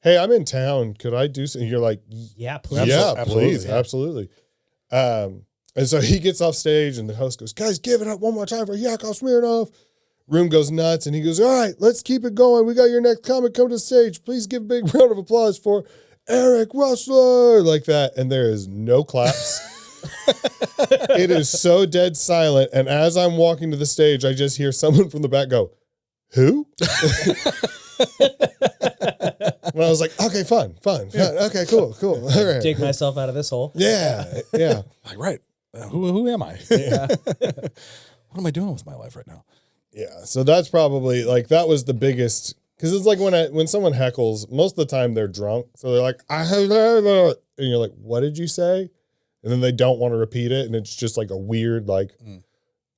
"Hey, I'm in town. Could I do something?" You're like, Yeah, please. "Yeah, Absolutely. please, absolutely." And so he gets off stage, and the host goes, "Guys, give it up one more time for Yakov Smirnoff." Room goes nuts, and he goes, "All right, let's keep it going. We got your next comic come to the stage. Please give a big round of applause for Eric Rueseler," like that. And there is no claps. It is so dead silent. And as I'm walking to the stage, I just hear someone from the back go, "Who?" And I was like, "Okay, fun. Okay, cool. All right. Dig myself out of this hole. Yeah. Like, right. Who am I? Yeah. What am I doing with my life right now? Yeah. So that's probably like, that was the biggest, because it's like when someone heckles, most of the time they're drunk. So they're like, and you're like, "What did you say?" And then they don't want to repeat it. And it's just like a weird, like,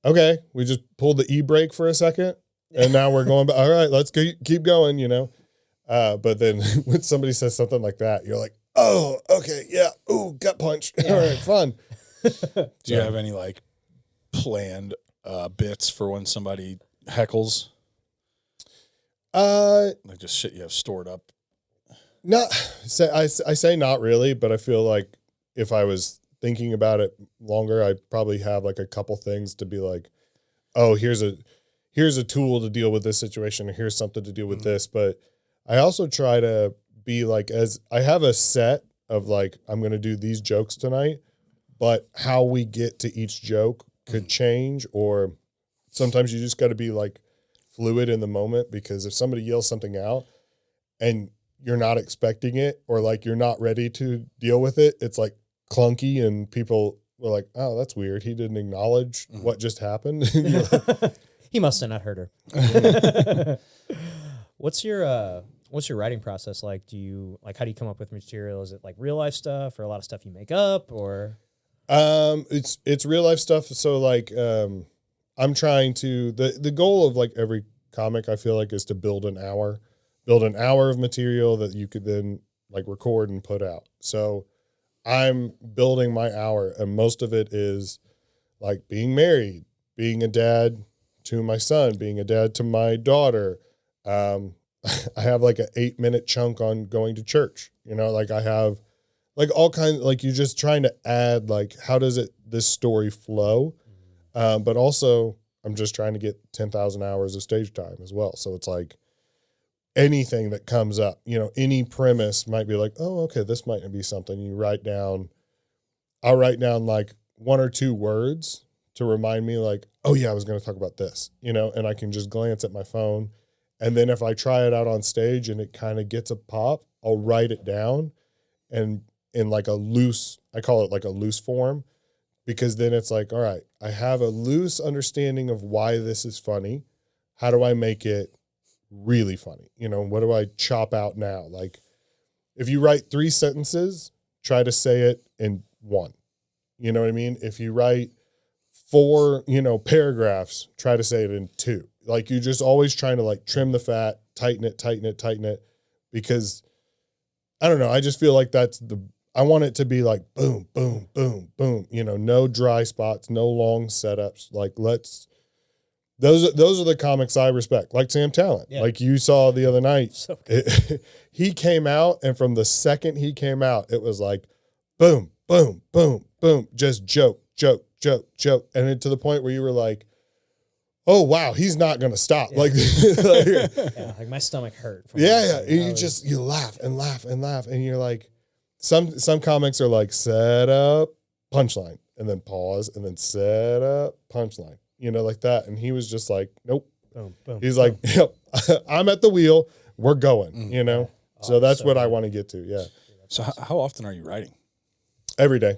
okay, we just pulled the e-brake for a second. And now we're going back. All right, let's keep going, But then when somebody says something like that, you're like, "Oh, okay, yeah. Ooh, gut punch. All right, fun." Do you have any like planned bits for when somebody heckles? Like just shit you have stored up? Not say I say not really, but I feel like if I was thinking about it longer, I'd probably have like a couple things to be like, "Oh, here's a tool to deal with this situation, or here's something to deal with this." But I also try to be like, as I have a set of like, I'm going to do these jokes tonight, but how we get to each joke could change, or sometimes you just got to be like fluid in the moment, because if somebody yells something out and you're not expecting it or like you're not ready to deal with it, it's like clunky and people were like, oh, that's weird. He didn't acknowledge what just happened. And you're like, He must have not heard her. What's your writing process like? Do you how do you come up with material? Is it like real life stuff or a lot of stuff you make up or? It's real life stuff. So like, I'm trying to, the goal of like every comic I feel like is to build an hour of material that you could then like record and put out. So I'm building my hour and most of it is like being married, being a dad to my son, being a dad to my daughter. I have like an 8-minute chunk on going to church, like I have like all kinds, like you're just trying to add, like, how does this story flow? But also I'm just trying to get 10,000 hours of stage time as well. So it's like anything that comes up, any premise might be like, oh, okay, this might be something I'll write down like 1 or 2 words to remind me like, oh yeah, I was going to talk about this, and I can just glance at my phone. And then if I try it out on stage and it kind of gets a pop, I'll write it down and in like I call it like a loose form, because then it's like, all right, I have a loose understanding of why this is funny. How do I make it really funny? What do I chop out now? Like if you write 3 sentences, try to say it in 1. You know what I mean? If you write 4, paragraphs, try to say it in 2. Like you're just always trying to like trim the fat, tighten it, because I don't know. I just feel like I want it to be like boom, boom, boom, boom, no dry spots, no long setups. Like those are the comics I respect, like Sam Talent. Yeah. Like you saw the other night, so he came out and from the second he came out, it was like boom, boom, boom, boom, just joke. And then to the point where you were like, oh wow, he's not gonna stop. Yeah. Like my stomach hurt. Yeah. You laugh and laugh and laugh, and you're like, some comics are like set up, punchline, and then pause, and then set up, punchline, like that. And he was just like, nope. Boom, boom. He's like, yep, I'm at the wheel. We're going. So that's what I want to get to. Yeah. So how often are you writing? Every day.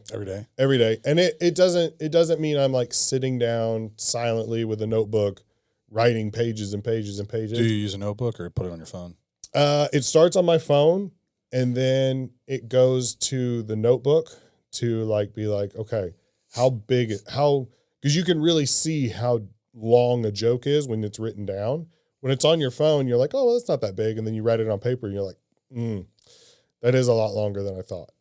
Every day. And it doesn't mean I'm like sitting down silently with a notebook, writing pages and pages and pages. Do you use a notebook or put it on your phone? It starts on my phone and then it goes to the notebook to like, be like, okay, because you can really see how long a joke is when it's written down. When it's on your phone, you're like, oh, well, that's not that big. And then you write it on paper and you're like, that is a lot longer than I thought,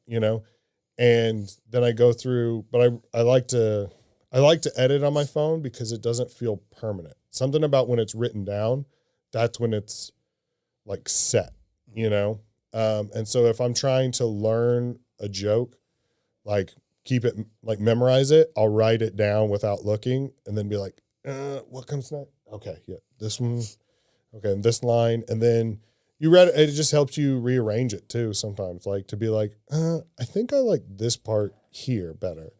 And then I go through, but I like to edit on my phone because it doesn't feel permanent. Something about when it's written down, that's when it's like set, And so if I'm trying to learn a joke, like keep it, like memorize it, I'll write it down without looking and then be like, what comes next? Okay. Yeah. This one. Okay. And this line. And then you read it. It just helps you rearrange it too. Sometimes like to be like, I think I like this part here better.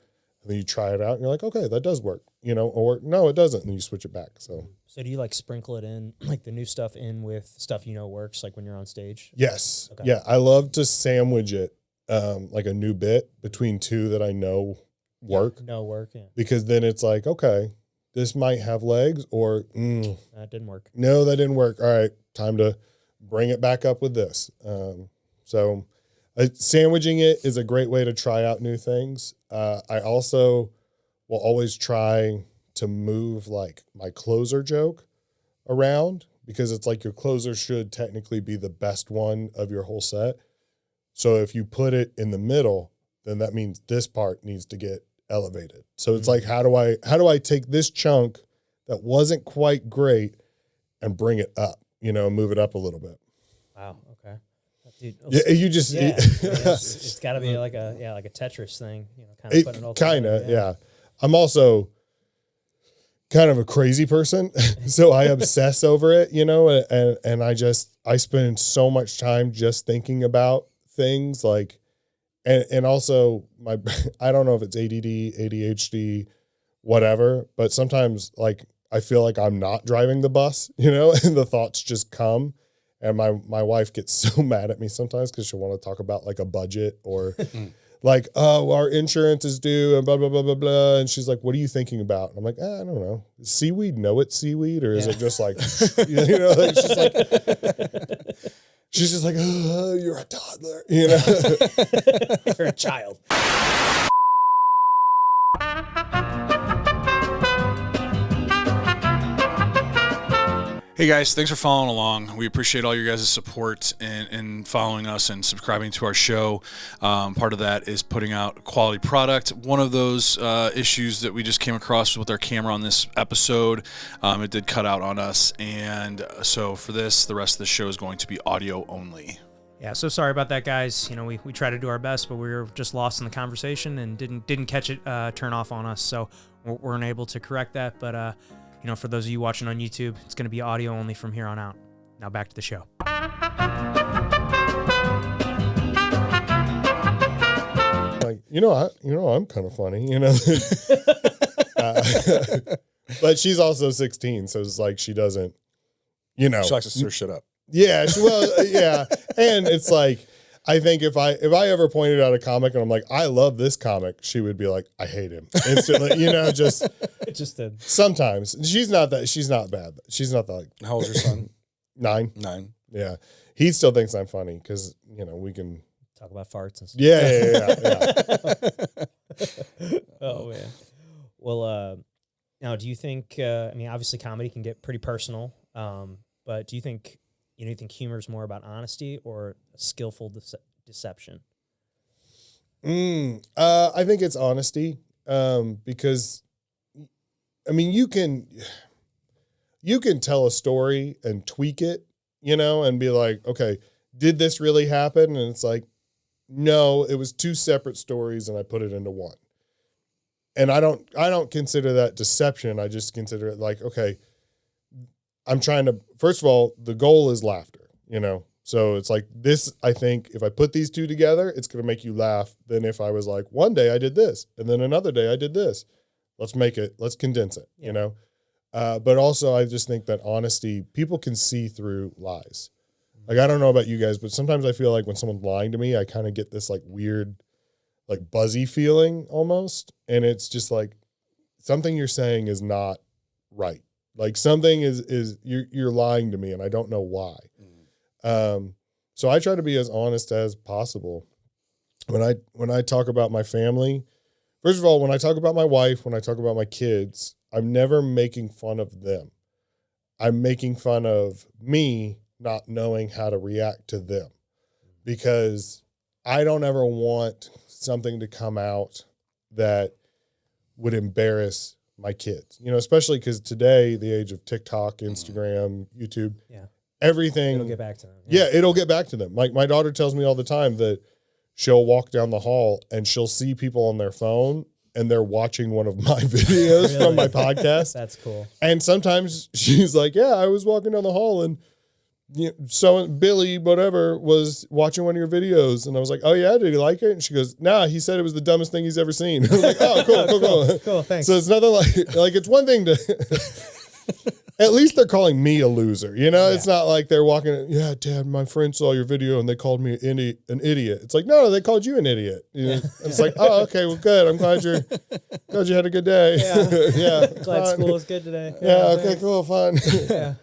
And then you try it out and you're like, okay, that does work, or no, it doesn't. And you switch it back. So do you like sprinkle it in, like the new stuff in with stuff works, like when you're on stage? Yes. Okay. Yeah. I love to sandwich it, like a new bit between 2 that I know work. Yeah. Because then it's like, okay, this might have legs or that didn't work. No, that didn't work. All right. Time to bring it back up with this. So sandwiching it is a great way to try out new things. I also will always try to move like my closer joke around because it's like your closer should technically be the best one of your whole set. So if you put it in the middle, then that means this part needs to get elevated. So it's like, how do I take this chunk that wasn't quite great and bring it up, move it up a little bit. Wow. Okay. Dude, yeah, you just, it's got to be like a Tetris thing, kind of putting it all together. Yeah. I'm also kind of a crazy person. So I obsess over it, and I spend so much time just thinking about things like, and also I don't know if it's ADD, ADHD, whatever, but sometimes like I feel like I'm not driving the bus, and the thoughts just come And my wife gets so mad at me sometimes because she'll want to talk about like a budget or like, oh, our insurance is due and blah, blah, blah, blah, blah. And she's like, what are you thinking about? And I'm like, I don't know. Does seaweed know it's seaweed? Or is it just like, you know, like she's just like, oh, you're a toddler, you know? You're a child. Hey guys, thanks for following along. We appreciate all your guys' support and following us and subscribing to our show. Part of that is putting out quality product. One of those issues that we just came across with our camera on this episode, it did cut out on us. And so for this, the rest of the show is going to be audio only. Yeah, so sorry about that, guys. You know, we try to do our best, but we were just lost in the conversation and didn't catch it turn off on us. So we're unable to correct that. But you know, for those of you watching on YouTube, it's going to be audio only from here on out. Now back to the show. Like, I'm kind of funny, you know. But she's also 16, so it's like she doesn't, you know. She likes to stir shit up. Yeah, yeah, and it's like I think if I ever pointed out a comic and I'm like, I love this comic, she would be like, I hate him instantly, you know. Just sometimes she's not bad. She's not that like. How old's your son? 9. Yeah, he still thinks I'm funny because you know we can talk about farts and stuff. Yeah. Oh man. Well, now do you think? I mean, obviously, comedy can get pretty personal. But do you think? You think humor is more about honesty or skillful deception? I think it's honesty, because, I mean, you can tell a story and tweak it, you know, and be like, okay, did this really happen? And it's like, no, it was 2 separate stories and I put it into one. And I don't consider that deception. I just consider it like, okay, I'm trying to, first of all, the goal is laughter, you know? So it's like this, I think if I put these 2 together, it's going to make you laugh than if I was like, one day I did this and then another day I did this. Let's condense it, you know? But also I just think that honesty, people can see through lies. Like, I don't know about you guys, but sometimes I feel like when someone's lying to me, I kind of get this like weird, like buzzy feeling almost. And it's just like something you're saying is not right. Like something is you're lying to me and I don't know why. So I try to be as honest as possible. When I talk about my family, first of all, when I talk about my wife, when I talk about my kids, I'm never making fun of them. I'm making fun of me not knowing how to react to them because I don't ever want something to come out that would embarrass my kids, you know, especially because today, the age of TikTok, Instagram, YouTube, everything. It'll get back to them. Yeah, it'll get back to them. Like my daughter tells me all the time that she'll walk down the hall and she'll see people on their phone and they're watching one of my videos from my podcast. That's cool. And sometimes she's like, yeah, I was walking down the hall and so Billy, whatever, was watching one of your videos. And I was like, oh yeah, did he like it? And she goes, nah, he said it was the dumbest thing he's ever seen. I was like, oh, cool. Cool, thanks. So it's nothing like it's one thing to, at least they're calling me a loser. You know, It's not like they're walking, yeah, Dad, my friend saw your video and they called me an idiot. It's like, no, they called you an idiot. You know? It's like, oh, okay, well, good. I'm glad you had a good day. Yeah. Glad school was good today. Yeah, okay, cool, fun. Yeah.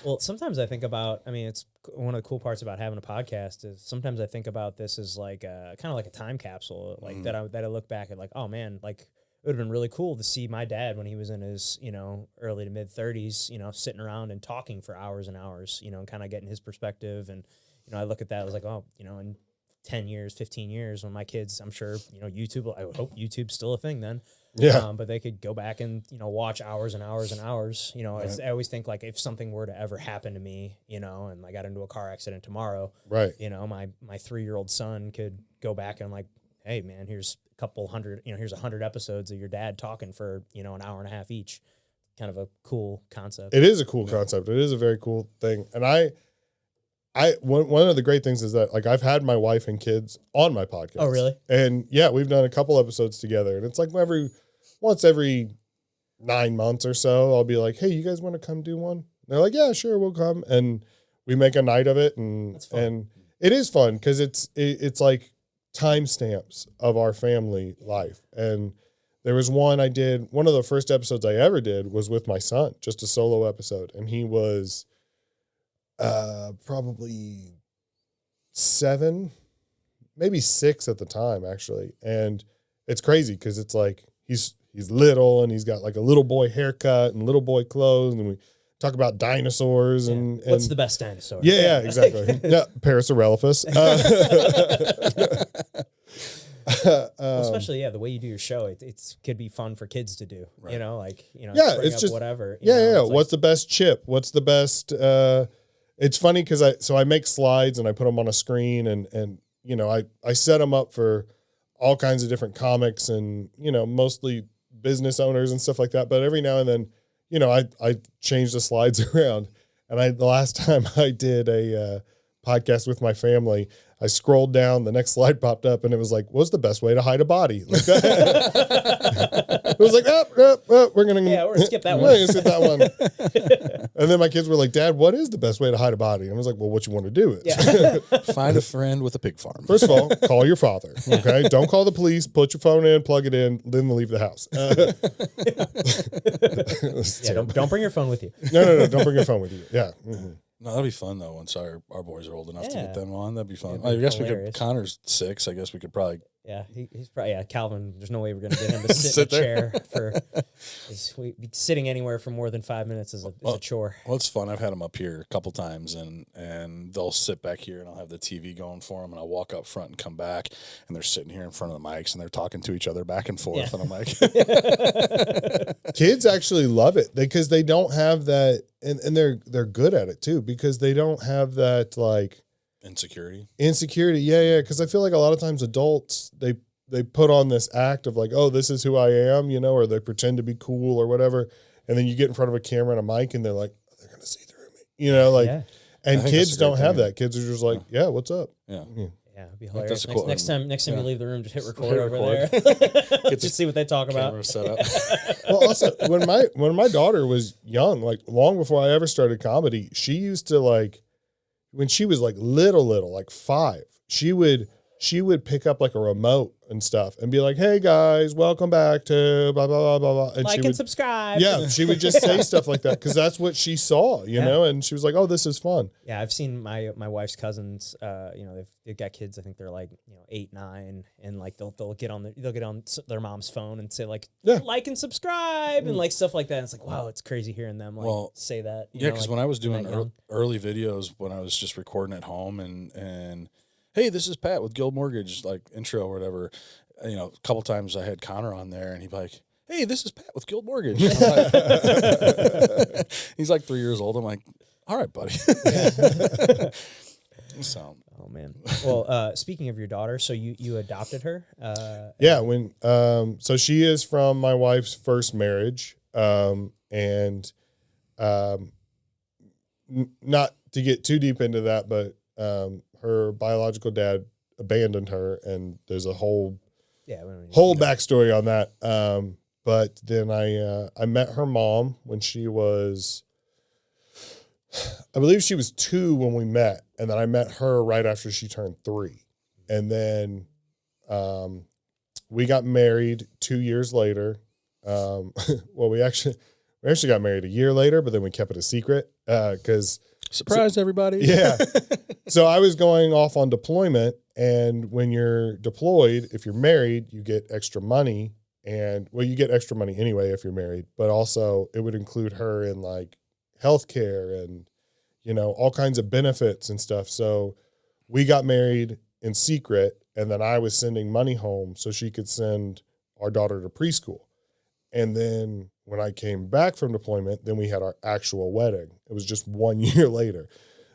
Well, sometimes I think about, I mean, it's one of the cool parts about having a podcast is sometimes I think about this as like kind of like a time capsule, like that I look back at like, oh man, like it would have been really cool to see my dad when he was in his, you know, early to mid 30s, you know, sitting around and talking for hours and hours, you know, and kind of getting his perspective. And, you know, I look at that, I was like, oh, you know, in 10 years, 15 years when my kids, I'm sure, you know, I would hope YouTube's still a thing then. Yeah. But they could go back and, you know, watch hours and hours and hours. You know, I always think like if something were to ever happen to me, you know, and I got into a car accident tomorrow, right? You know, my 3-year-old son could go back and I'm like, hey man, here's a couple hundred, you know, here's 100 episodes of your dad talking for, you know, an hour and a half each. Kind of a cool concept. It is a cool concept. It is a very cool thing. And one of the great things is that like I've had my wife and kids on my podcast. Oh, really? And yeah, we've done a couple episodes together, and it's like once every 9 months or so, I'll be like, hey, you guys want to come do one? And they're like, yeah, sure, we'll come. And we make a night of it, and That's fun. and it is fun because it's like timestamps of our family life. And there was one of the first episodes I ever did was with my son, just a solo episode, and he was probably 7, maybe 6 at the time, actually. And it's crazy because it's like he's little and he's got like a little boy haircut and little boy clothes, and we talk about dinosaurs and What's the best dinosaur? yeah, exactly. Yeah, Parasaurolophus. Well, especially the way you do your show, it could be fun for kids to do. Right. You know, like Yeah, bring it's up just- whatever. Yeah. What's the best chip? What's the best? It's funny because I make slides and I put them on a screen, and I set them up for all kinds of different comics and mostly business owners and stuff like that. But every now and then, I change the slides around. And the last time I did a podcast with my family, I scrolled down, the next slide popped up, and it was like, what's the best way to hide a body? Like that. It was like, we're going to skip that we're one. gonna skip that one. And then my kids were like, Dad, what is the best way to hide a body? And I was like, well, what you want to do is. Find a friend with a pig farm. First of all, call your father. Okay. Don't call the police. Put your phone in, plug it in, then leave the house. Don't bring your phone with you. No. Don't bring your phone with you. Yeah. Mm-hmm. No, that'd be fun though. Once our boys are old enough to Yeah. get them on, that'd be fun. It'd be I guess we hilarious. could. Connor's 6. I guess we could probably. Yeah, he's probably Calvin. There's no way we're gonna get him to sit, Sit in a there. chair for. Sitting anywhere for more than 5 minutes is a chore. Well, it's fun. I've had them up here a couple times, and they'll sit back here, and I'll have the TV going for them, and I'll walk up front and come back, and they're sitting here in front of the mics, and they're talking to each other back and forth, Yeah. and I'm like, Kids actually love it because they don't have that, and they're good at it too because they don't have that like insecurity. insecurity. Yeah. Because I feel like a lot of times adults they put on this act of like, oh, this is who I am, or they pretend to be cool or whatever, and then you get in front of a camera and a mic, and they're like, oh, they're gonna see through me, like. Yeah. And I think kids that's a great don't have thing. that. Kids are just like, yeah, what's up? Yeah. Yeah, it'd be that's hilarious. cool. Next time Yeah. you leave the room, just hit record Hit over record. there. Just see what they talk Camera about. set up. Well, also when my daughter was young, like long before I ever started comedy, she used to like when she was like little, like 5, she would pick up like a remote and stuff and be like, "Hey guys, welcome back to blah blah blah blah blah," and Like she and would, subscribe. yeah, she would just say stuff like that because that's what she saw, and she was like, "Oh, this is fun." Yeah, I've seen my wife's cousins. They've got kids. I think they're like 8, 9, and like they'll get on their mom's phone and say like like and subscribe and like stuff like that. And it's like, wow, it's crazy hearing them like say that. Yeah, because when I was doing that young. early videos, when I was just recording at home, and hey, this is Pat with Guild Mortgage, like intro or whatever. A couple times I had Connor on there, and he'd be like, "Hey, this is Pat with Guild Mortgage." I'm like- He's like 3 years old. I'm like, "All right, buddy." So, Oh man. Well, speaking of your daughter, so you adopted her. Yeah, when so she is from my wife's first marriage, and not to get too deep into that, but her biological dad abandoned her, and there's a whole backstory on that. But then I met her mom when she was, I believe she was 2 when we met, and then I met her right after she turned 3, and then we got married 2 years later. Well, we actually got married a year later, but then we kept it a secret because surprise everybody. yeah. So I was going off on deployment, and when you're deployed, if you're married, you get extra money, and you get extra money anyway if you're married, but also it would include her in like healthcare and all kinds of benefits and stuff. So we got married in secret, and then I was sending money home so she could send our daughter to preschool. And then when I came back from deployment, then we had our actual wedding. It was just 1 year later.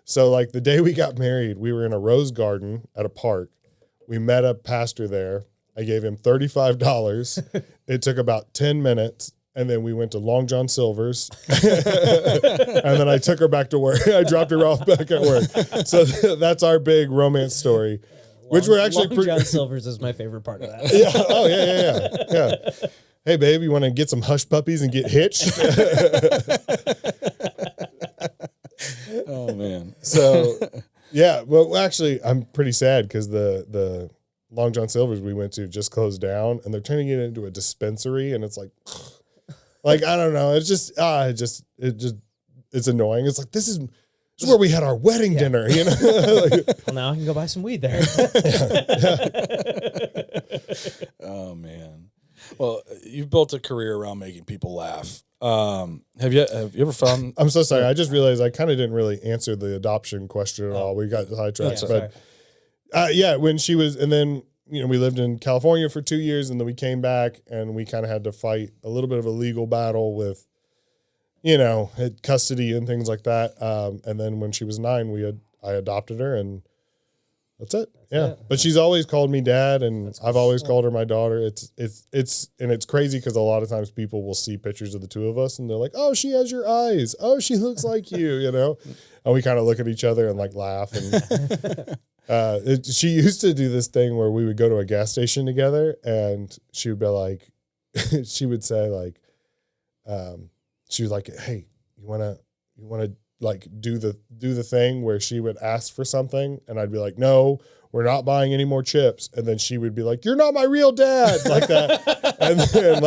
So like the day we got married, we were in a rose garden at a park. We met a pastor there. I gave him $35. It took about 10 minutes. And then we went to Long John Silver's, and then I took her back to work. I dropped her off back at work. So that's our big romance story, which we're actually Long John Silver's is my favorite part of that. Yeah. Oh yeah. Hey babe, you want to get some hush puppies and get hitched? Oh man. So yeah, well, actually, I'm pretty sad because the Long John Silver's we went to just closed down, and they're turning it into a dispensary, and it's like I don't know, it's just it's annoying. It's like this is where we had our wedding dinner, you know. Like, Well, now I can go buy some weed there. Oh man. Well, you've built a career around making people laugh. Have you ever found? I'm so sorry. I just realized I kind of didn't really answer the adoption question at all. We got sidetracked, Yeah, but yeah, when she was, and then we lived in California for 2 years, and then we came back, and we kind of had to fight a little bit of a legal battle with, custody and things like that. And then when she was 9, I adopted her, and that's it. But she's always called me dad, and I've always called her my daughter. It's crazy because a lot of times people will see pictures of the two of us, and they're like, "Oh, she has your eyes. Oh, she looks like you," And we kind of look at each other and like laugh. And she used to do this thing where we would go to a gas station together, and she would be like, she would say like, she was like, "Hey, you wanna like do the thing where she would ask for something, and I'd be like, no, we're not buying any more chips." And then she would be like, "You're not my real dad," like that. And then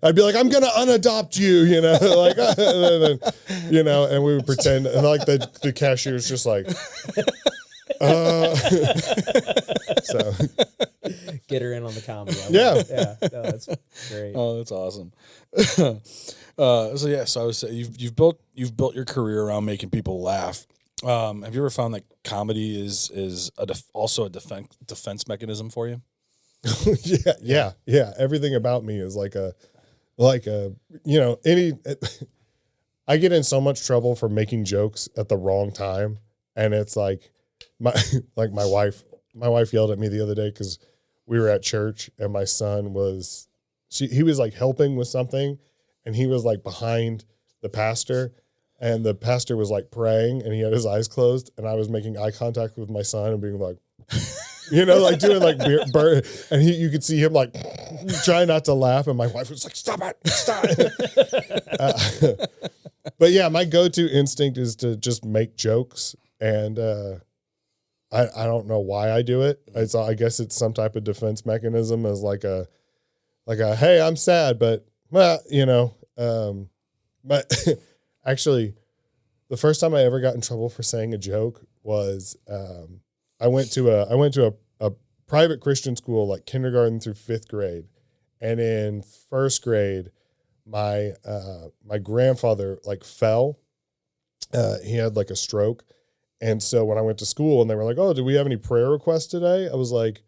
I'd be like, "I'm going to unadopt you," like, and then, and we would pretend, and like the cashier's just like, so Get her in on the comedy. Yeah. No, that's great. Oh, that's awesome. So I was saying you've built your career around making people laugh. Have you ever found that comedy is also a defense mechanism for you? Yeah. Everything about me is like a I get in so much trouble for making jokes at the wrong time, and it's like my wife yelled at me the other day because we were at church, and my son he was like helping with something, and he was like behind the pastor, and the pastor was like praying, and he had his eyes closed, and I was making eye contact with my son and being like, like doing like and you could see him like trying not to laugh, and my wife was like, stop. But yeah, my go-to instinct is to just make jokes, and I don't know why I do it. I guess it's some type of defense mechanism, as like a hey, I'm sad, but but actually, the first time I ever got in trouble for saying a joke was I went to a private Christian school, like kindergarten through 5th grade, and in 1st grade, my grandfather like fell. He had like a stroke. And so when I went to school and they were like, "Oh, do we have any prayer requests today?" I was like,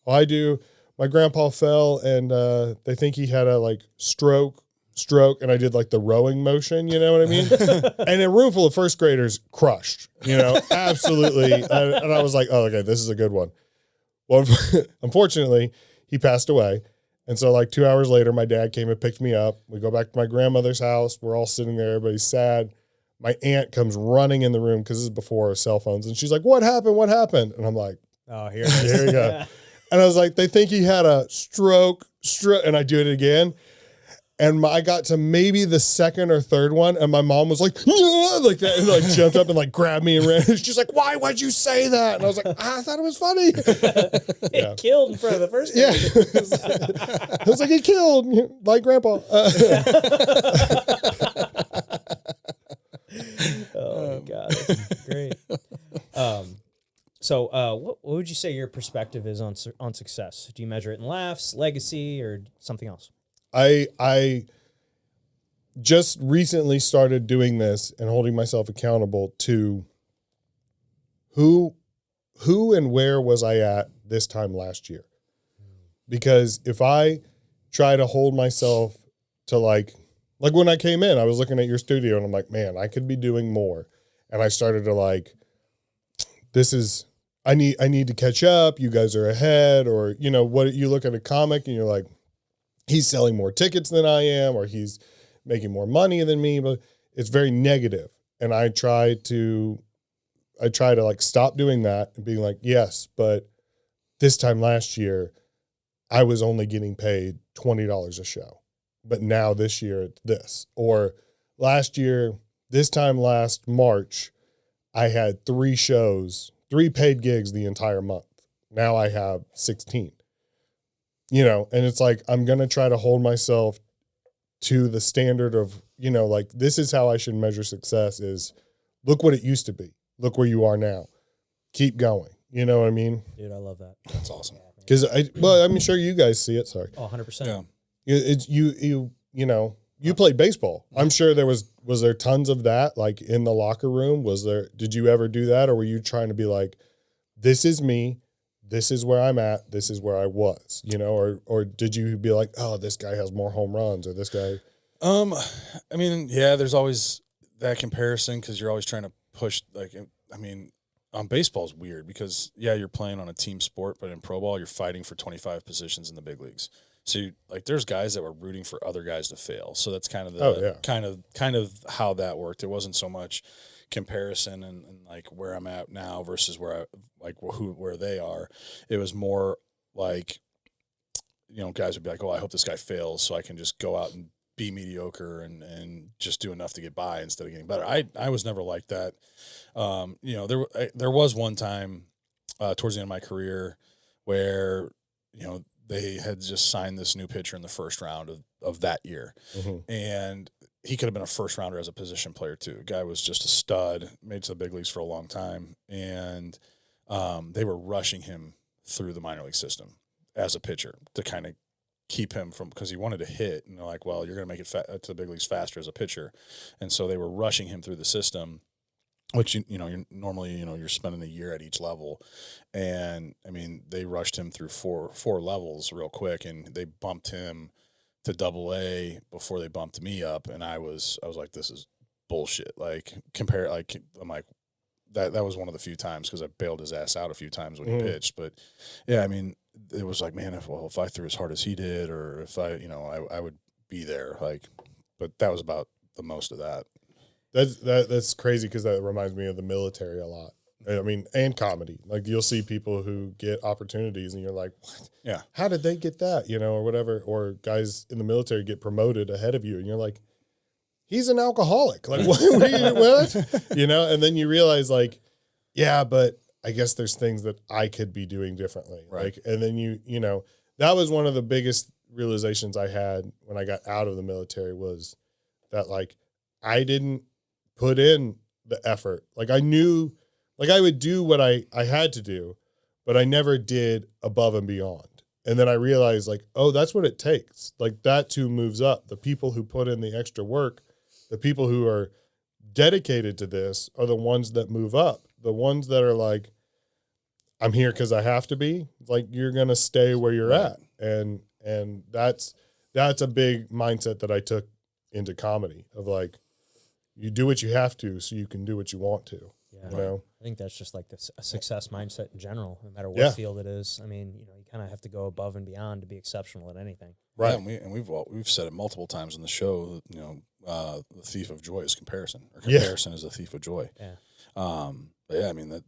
"Oh, I do. My grandpa fell, and they think he had a like stroke. And I did like the rowing motion, you know what I mean? And a room full of 1st graders crushed, absolutely. And I was like, "Oh, okay, this is a good one." Well, unfortunately, he passed away. And so like 2 hours later, my dad came and picked me up. We go back to my grandmother's house. We're all sitting there. Everybody's sad. My aunt comes running in the room because this is before cell phones. And she's like, "What happened? What happened?" And I'm like, Oh, here it is. "Here we go." And I was like, "They think he had a stroke. And I do it again. And I got to maybe the 2nd or 3rd one. And my mom was like, "No," like that, and like jumped up and like grabbed me and ran. She's like, "Why'd you say that?" And I was like, "I thought it was funny." It killed in front of the first Yeah. grade. I was like, "He killed like grandpa." Oh my God, that's great. So, what would you say your perspective is on success? Do you measure it in laughs, legacy, or something else? I just recently started doing this and holding myself accountable to who and where was I at this time last year? Because if I try to hold myself to like when I came in, I was looking at your studio and I'm like, man, I could be doing more. And I started to like, I need to catch up. You guys are ahead. Or, what you look at a comic and you're like, he's selling more tickets than I am, or he's making more money than me, but it's very negative. And I try to like stop doing that and being like, yes, but this time last year, I was only getting paid $20 a show, but now this year it's this, or last year, this time last March, I had 3 shows, 3 paid gigs the entire month. Now I have 16, and it's like, I'm going to try to hold myself to the standard of, like, this is how I should measure success is look what it used to be. Look where you are now. Keep going. You know what I mean? Dude, I love that. That's awesome. Because I'm sure you guys see it. Sorry. Oh, 100%. Yeah. It's you played baseball. I'm sure was there tons of that, like in the locker room? Did you ever do that? Or were you trying to be like, this is me, this is where I'm at, this is where I was, or did you be like, oh, this guy has more home runs or this guy? I mean, yeah, there's always that comparison because you're always trying to push, baseball is weird because, yeah, you're playing on a team sport, but in pro ball, you're fighting for 25 positions in the big leagues. So there's guys that were rooting for other guys to fail. So that's kind of kind of how that worked. It wasn't so much comparison and like where I'm at now versus where they are. It was more like, guys would be like, oh, I hope this guy fails so I can just go out and be mediocre and just do enough to get by instead of getting better. I was never like that. There was one time towards the end of my career where, they had just signed this new pitcher in the first round of that year. Mm-hmm. And he could have been a first rounder as a position player too. The guy was just a stud, made it to the big leagues for a long time. And they were rushing him through the minor league system as a pitcher to kind of keep him from, because he wanted to hit. And they're like, well, you're going to make it to the big leagues faster as a pitcher. And so they were rushing him through the system, which, you're normally, you're spending a year at each level. And I mean, they rushed him through four levels real quick, and they bumped him to AA before they bumped me up. And I was like, this is bullshit. I'm like, that was one of the few times, because I bailed his ass out a few times when he pitched. But yeah, I mean, it was like, man, if I threw as hard as he did, or if I would be there, but that was about the most of that. That's crazy, because that reminds me of the military a lot. I mean, and comedy. Like, you'll see people who get opportunities and you're like, what? Yeah. How did they get that? Or whatever. Or guys in the military get promoted ahead of you and you're like, he's an alcoholic. Like, what? And then you realize, like, yeah, but I guess there's things that I could be doing differently. Right. Like, and then that was one of the biggest realizations I had when I got out of the military, was that, like, I didn't put in the effort. Like, I knew, like, I would do what I had to do, but I never did above and beyond. And then I realized, like, oh, that's what it takes. Like, that's who moves up. The people who put in the extra work, the people who are dedicated to this are the ones that move up. The ones that are like, I'm here because I have to be, like, you're going to stay where you're at. And that's a big mindset that I took into comedy, of like, you do what you have to so you can do what you want to. Yeah. I think that's just like a success mindset in general, no matter what field it is. I mean, you kind of have to go above and beyond to be exceptional at anything. Right. Yeah, and we've said it multiple times on the show, the thief of joy is comparison, or comparison is the thief of joy. Yeah. But yeah, I mean, that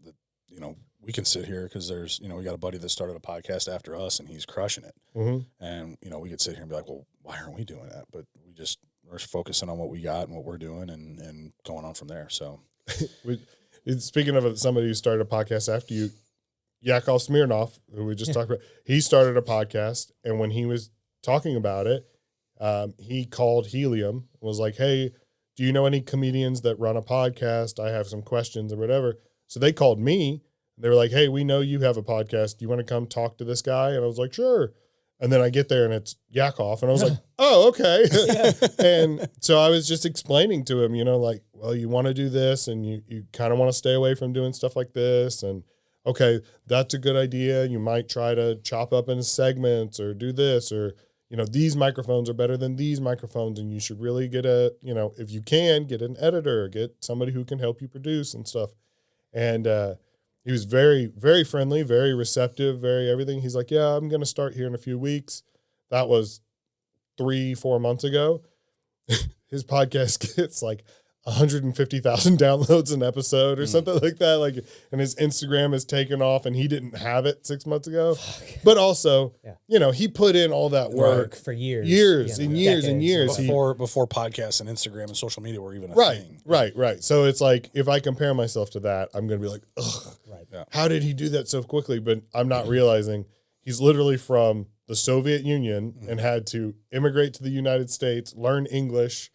we can sit here because there's, we got a buddy that started a podcast after us and he's crushing it. Mm-hmm. And, we could sit here and be like, well, why aren't we doing that? But we're focusing on what we got and what we're doing and going on from there. So speaking of somebody who started a podcast after you, Yakov Smirnoff, who we just talked about, he started a podcast. And when he was talking about it, he called Helium, was like, hey, do you know any comedians that run a podcast? I have some questions or whatever. So they called me. They were like, hey, we know you have a podcast. Do you want to come talk to this guy? And I was like, sure. And then I get there and it's Yakov. And I was like, oh, okay. And so I was just explaining to him, like, well, you want to do this and you kind of want to stay away from doing stuff like this. And okay, that's a good idea. You might try to chop up into segments or do this, or, these microphones are better than these microphones. And you should really get if you can, get an editor, get somebody who can help you produce and stuff. And, he was very, very friendly, very receptive, very everything. He's like, yeah, I'm going to start here in a few weeks. That was 3-4 months ago. His podcast gets like 150,000 downloads an episode or something like that. Like, and his Instagram is taken off and he didn't have it 6 months ago. But also, he put in all that work for years, and years and years. Before podcasts and Instagram and social media were even a thing. Right. So it's like, if I compare myself to that, I'm going to be like, ugh, how did he do that so quickly? But I'm not realizing he's literally from the Soviet Union and had to immigrate to the United States, learn English,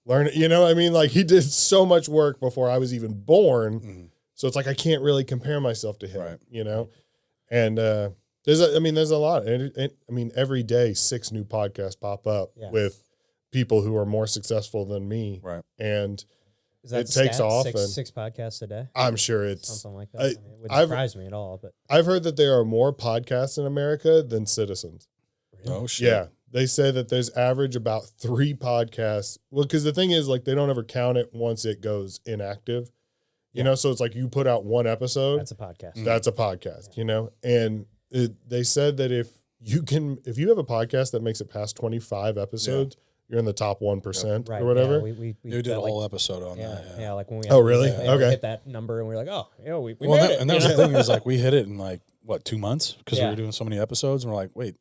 like he did so much work before I was even born. So it's like, I can't really compare myself to him, and there's a lot. Every day 6 new podcasts pop up with people who are more successful than me. Right. And is that it takes off. Six podcasts a day? I'm sure it's something like that. It wouldn't surprise me at all, but I've heard that there are more podcasts in America than citizens. Oh shit. Yeah. They say that there's average about 3 podcasts. Well, because the thing is, like, they don't ever count it once it goes inactive. So it's like you put out 1 episode. That's a podcast. That's a podcast, And they said that if you have a podcast that makes it past 25 episodes, you're in the top 1% or whatever. Yeah, we did a whole episode on that. Yeah, like when we really? hit that number and we're like, we made it. And that was the thing, is like we hit it in like 2 months because we were doing so many episodes and we're like, wait,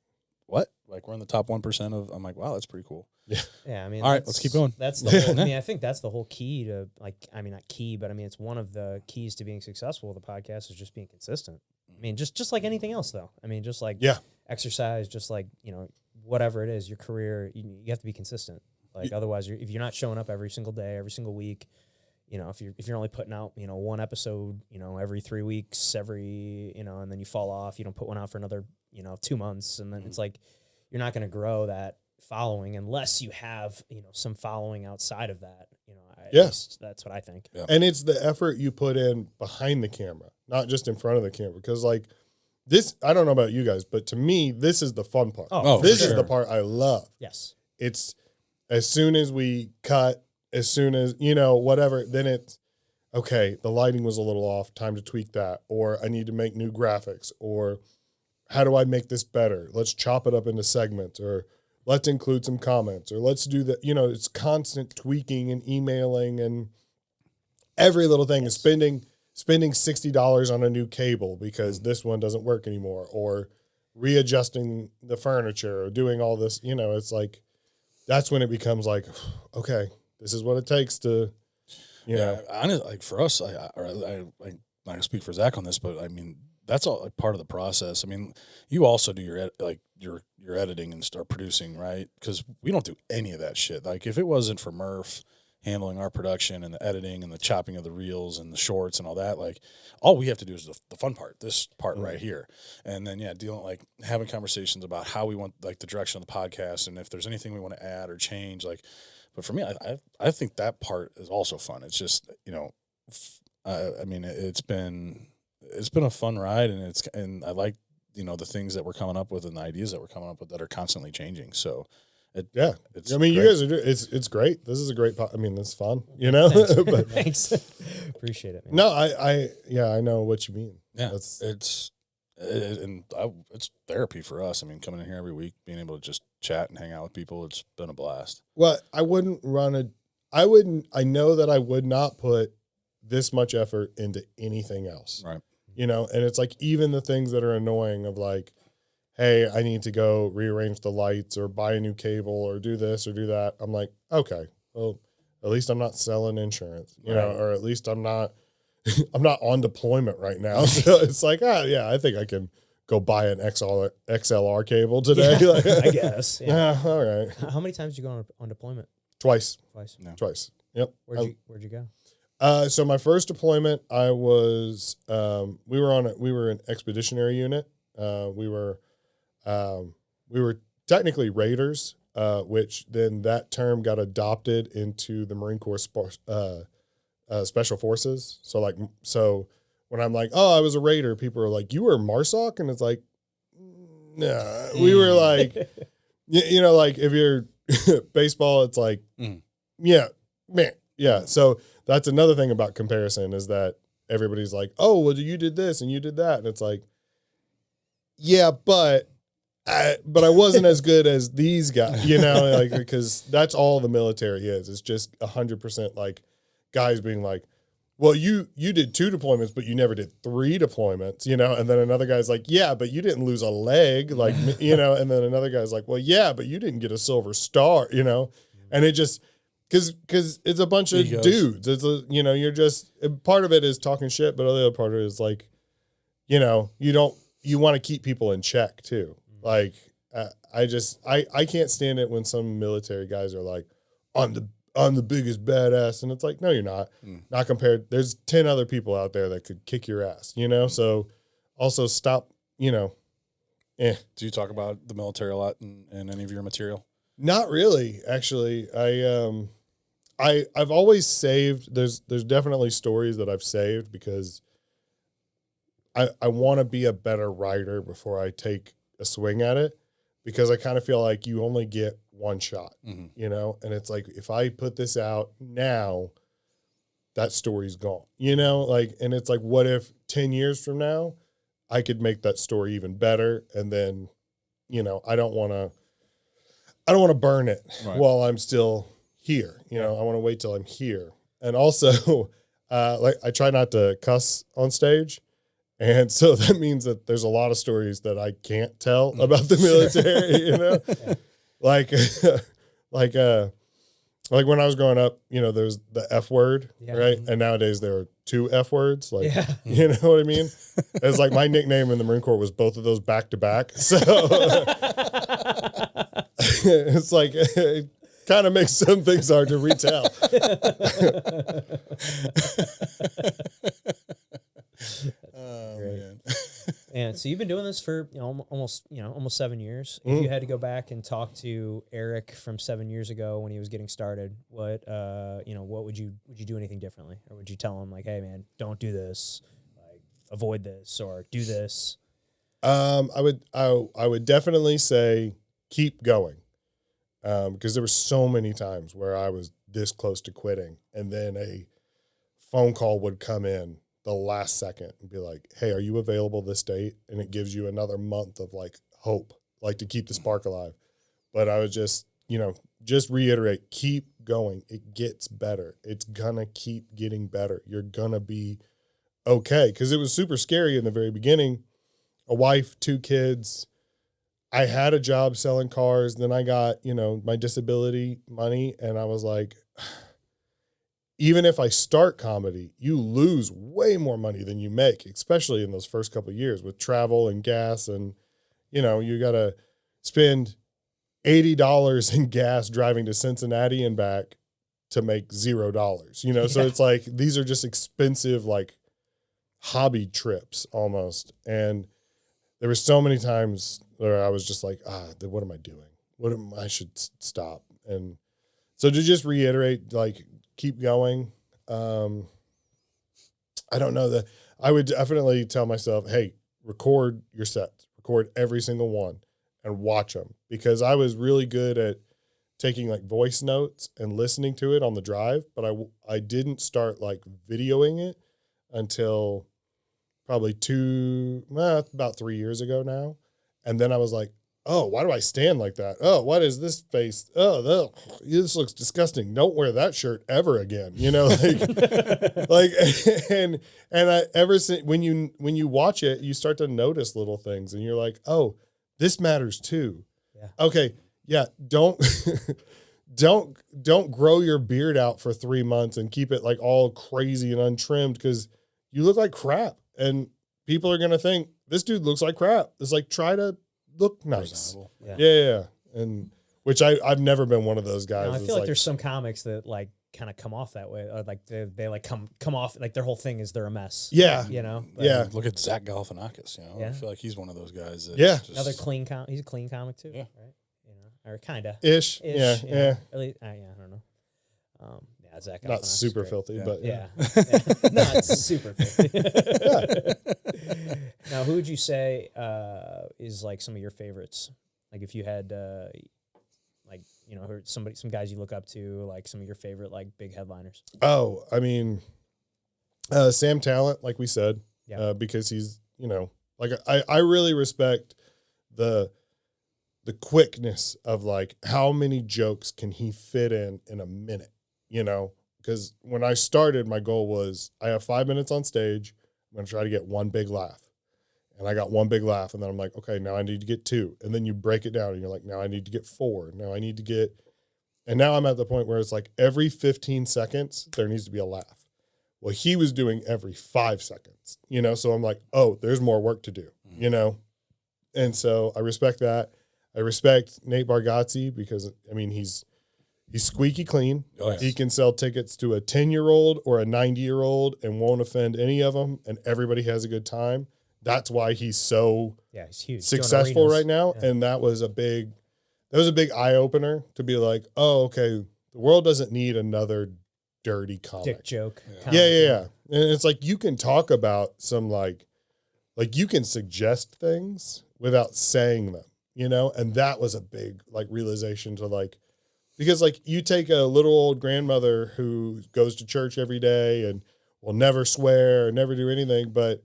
what? Like we're in the top 1% of. I'm like, wow, that's pretty cool. Yeah. I mean, all right, let's keep going. That's the whole, I think that's the whole key to, like, not key, but it's one of the keys to being successful with a podcast is just being consistent. Just like anything else though. just like exercise, just like, whatever it is, your career, you have to be consistent. Like otherwise if you're not showing up every single day, every single week, if you're only putting out, 1 episode, every 3 weeks, and then you fall off, you don't put one out for another, 2 months. And then it's like, you're not going to grow that following unless you have, some following outside of that. That's what I think. Yeah. And it's the effort you put in behind the camera, not just in front of the camera. Because like this, I don't know about you guys, but to me, this is the fun part. This is the part I love. Yes. It's as soon as we cut, as soon as, whatever, then it's, okay, the lighting was a little off, time to tweak that. Or I need to make new graphics. Or how do I make this better? Let's chop it up into segments, or let's include some comments, or let's do that. It's constant tweaking and emailing, and every little thing is spending $60 on a new cable because this one doesn't work anymore, or readjusting the furniture, or doing all this. It's like, that's when it becomes like, okay, this is what it takes to, honestly, like for us, I not gonna speak for Zach on this, but that's all like part of the process. You also do your editing and start producing, right? Because we don't do any of that shit. Like if it wasn't for Murph handling our production and the editing and the chopping of the reels and the shorts and all that, like all we have to do is the fun part, this part right here. And then, having conversations about how we want, like the direction of the podcast and if there's anything we want to add or change, like, but for me, I think that part is also fun. It's just, it's been a fun ride, and I like, the things that we're coming up with and the ideas that we're coming up with that are constantly changing. So it's you guys are doing, it's great. This is a great it's fun, Thanks. But Thanks. Appreciate it, man. No, I know what you mean. Yeah. It's therapy for us. Coming in here every week, being able to just chat and hang out with people, it's been a blast. Well, I know that I would not put this much effort into anything else. Right. And it's like, even the things that are annoying of like, hey, I need to go rearrange the lights or buy a new cable or do this or do that. I'm like, okay, well, at least I'm not selling insurance, or at least I'm not on deployment right now. So it's like, I think I can go buy an XLR cable today. I guess. Yeah. All right. How many times did you go on deployment? Twice. No. Twice. Yep. Where'd you go? So my first deployment, I was, we were an expeditionary unit. We were technically raiders, which then that term got adopted into the Marine Corps Special Forces. So when I'm like, oh, I was a raider, people are like, you were MARSOC? And it's like, nah, we were like, like if you're baseball, it's like, yeah, man. Yeah. So that's another thing about comparison is that everybody's like, oh, well, you did this and you did that. And it's like, yeah, but I wasn't as good as these guys, because that's all the military is. It's just 100% like guys being like, well, you did 2 deployments, but you never did 3 deployments, you know? And then another guy's like, yeah, but you didn't lose a leg, like, you know? And then another guy's like, well, yeah, but you didn't get a silver star, you know? And it just, cause it's a bunch of Egos. dudes. It's a, you know, you're just, part of it is talking shit, but the other part of it is like, you know, you want to keep people in check too. Like, I can't stand it when some military guys are like, I'm the biggest badass. And it's like, no, you're not. Not compared. There's 10 other people out there that could kick your ass, you know? So also stop, you know, Do you talk about the military a lot in any of your material? Not really, actually. I've always saved, there's definitely stories that I've saved because I want to be a better writer before I take a swing at it, because I kind of feel like you only get one shot, you know? And it's like, if I put this out now, that story's gone, you know? Like, and it's like, what if 10 years from now, I could make that story even better? And then, you know, I don't want to burn it while I'm still here. You know, I want to wait till I'm here. And also, like, I try not to cuss on stage. And so that means that there's a lot of stories that I can't tell about the military, you know? Like when I was growing up, you know, there's the F word, right? And nowadays there are 2 F words. Like, you know what I mean? It's like my nickname in the Marine Corps was both of those back to back. So it's like, it kind of makes some things hard to retell. Oh, man. And so you've been doing this for almost 7 years. If you had to go back and talk to Eric from 7 years ago when he was getting started, what would you do anything differently, or would you tell him like, hey man, don't do this, like avoid this, or do this? I would definitely say keep going, because there were so many times where I was this close to quitting, and then a phone call would come in the last second and be like, hey, are you available this date? And it gives you another month of like hope, like to keep the spark alive. But I would just reiterate, keep going. It gets better. It's gonna keep getting better. You're gonna be okay. Cause it was super scary in the very beginning. A wife, 2 kids. I had a job selling cars. Then I got, my disability money. And I was like, even if I start comedy, you lose way more money than you make, especially in those first couple of years with travel and gas. And, you got to spend $80 in gas driving to Cincinnati and back to make $0, So it's like, these are just expensive, like hobby trips almost. And there were so many times where I was just like, what am I doing? I should stop. And so to just reiterate, like, keep going. I don't know that I would definitely tell myself, hey, record your sets, record every single one and watch them, because I was really good at taking like voice notes and listening to it on the drive, but I didn't start like videoing it until probably about 3 years ago now. And then I was like, oh, why do I stand like that? Oh, what is this face? Oh, this looks disgusting. Don't wear that shirt ever again. And I ever since when you watch it, you start to notice little things, and you're like, oh, this matters too. Yeah. Okay. Yeah. Don't grow your beard out for 3 months and keep it like all crazy and untrimmed, because you look like crap, and people are gonna think this dude looks like crap. It's like, try to look nice. Yeah. And which I've never been one of those guys. No, I feel like there's some comics that like kind of come off that way, or like they like come off like their whole thing is they're a mess. Yeah. Like, look at Zach Galifianakis, I feel like he's one of those guys that another clean he's a clean comic too. Yeah. Right? Or kind of ish. Yeah. At least, I don't know. Zach not super filthy, but not super filthy. Now, who would you say is like some of your favorites? Like if you had heard some guys you look up to, like some of your favorite like big headliners. Oh, I mean, Sam Talent, like we said, because he's like I really respect the quickness of like how many jokes can he fit in a minute. because when I started, my goal was I have 5 minutes on stage. I'm going to try to get one big laugh. And I got one big laugh. And then I'm like, okay, now I need to get 2. And then you break it down and you're like, now I need to get 4. Now I need to get, and now I'm at the point where it's like every 15 seconds, there needs to be a laugh. Well, he was doing every 5 seconds, you know? So I'm like, oh, there's more work to do, you know? And so I respect that. I respect Nate Bargatze because, I mean, he's squeaky clean. Oh, yes. He can sell tickets to a 10-year-old or a 90-year-old and won't offend any of them, and everybody has a good time. That's why he's so he's huge. successful Doing arenas. right now. Yeah. And that was a big eye opener to be like, oh, okay, the world doesn't need another dirty comic. Dick joke. Yeah. And it's like you can talk about some like you can suggest things without saying them, you know? And that was a big like realization to like, because like you take a little old grandmother who goes to church every day and will never swear or never do anything, but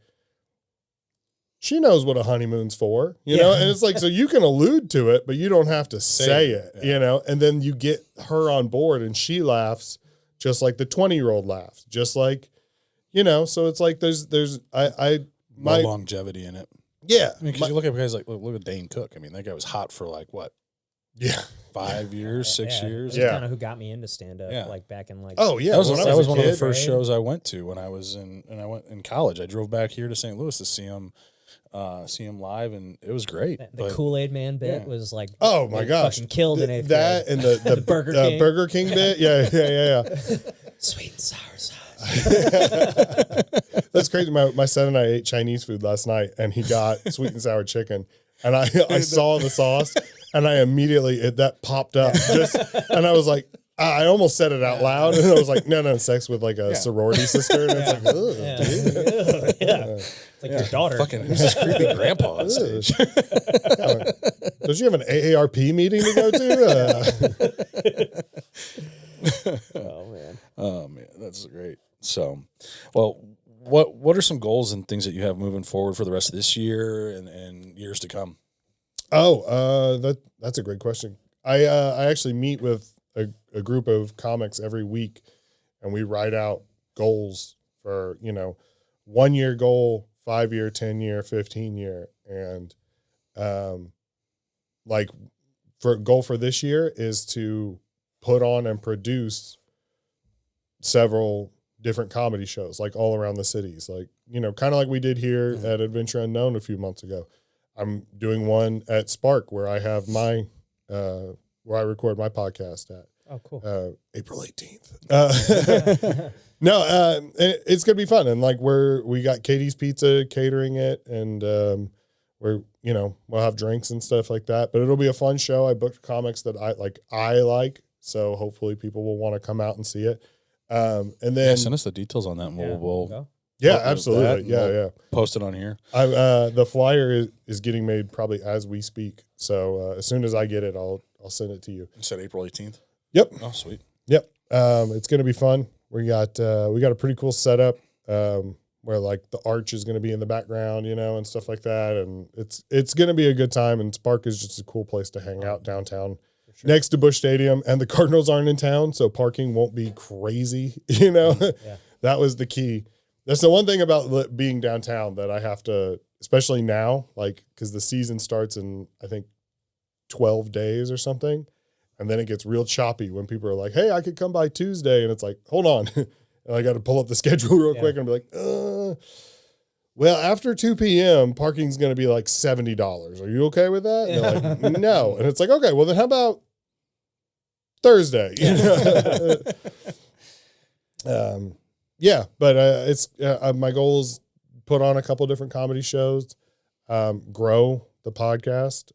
she knows what a honeymoon's for, you know? And it's like, so you can allude to it, but you don't have to say it, you know? And then you get her on board and she laughs just like the 20-year-old laughs, just like, you know, so it's like there's More longevity in it. Yeah. I mean, because you look at guys like, look at Dane Cook. I mean, that guy was hot for like, what? Yeah. 5 years, 6 years? Yeah. Kind of who got me into stand-up, Yeah. like back in like... Oh, yeah. That was, when I that was a one of the kid, first right? shows I went to when I was I went in college. I drove back here to St. Louis to see him live, and it was great. The But Kool-Aid Man bit Yeah. was like... Oh, my like, gosh. Fucking killed in 8th that grade. and the Burger King. bit. Yeah. Sweet and sour sauce. That's crazy. My son and I ate Chinese food last night, and he got sweet and sour chicken. And I saw the sauce, and I immediately that popped up. And I was like, I almost said it out loud, and I was like, no, sex with like a sorority sister, and it's like, ugh, dude. It's like your daughter. fucking, who's this creepy grandpa on stage? Yeah. Don't you have an AARP meeting to go to? Oh, man. That's great. So, well, what are some goals and things that you have moving forward for the rest of this year and years to come? That's a great question. I actually meet with a group of comics every week, and we write out goals for 1 year goal, 5 year, 10 year, 15 year, and like for goal for this year is to put on and produce several different comedy shows, like all around the cities, like, kind of like we did here at Adventure Unknown a few months ago. I'm doing one at Spark where I have my, where I record my podcast at. Oh, cool. April 18th. It's going to be fun. And like we got Katie's Pizza catering it, and we'll have drinks and stuff like that, but it'll be a fun show. I booked comics that I like. So hopefully people will want to come out and see it. And then send us the details on that, and we'll go. yeah, That, absolutely. Yeah. we'll Yeah. post it on here. The flyer is getting made probably as we speak. So as soon as I get it, I'll send it to you. You said April 18th? Yep. Oh, sweet. Yep. It's going to be fun. We got a pretty cool setup where like the arch is going to be in the background, and stuff like that. And it's going to be a good time. And Spark is just a cool place to hang out downtown next to Busch Stadium, and the Cardinals aren't in town. So parking won't be crazy. Yeah. That was the key. That's the one thing about being downtown that I have to, especially now, like, cause the season starts in, I think 12 days or something. And then it gets real choppy when people are like, hey, I could come by Tuesday. And it's like, hold on. And I got to pull up the schedule real quick and be like, well, after 2 p.m., parking's going to be like $70. Are you okay with that? And they're like, no. And it's like, okay, well then how about Thursday? But it's my goal is put on a couple different comedy shows, grow the podcast.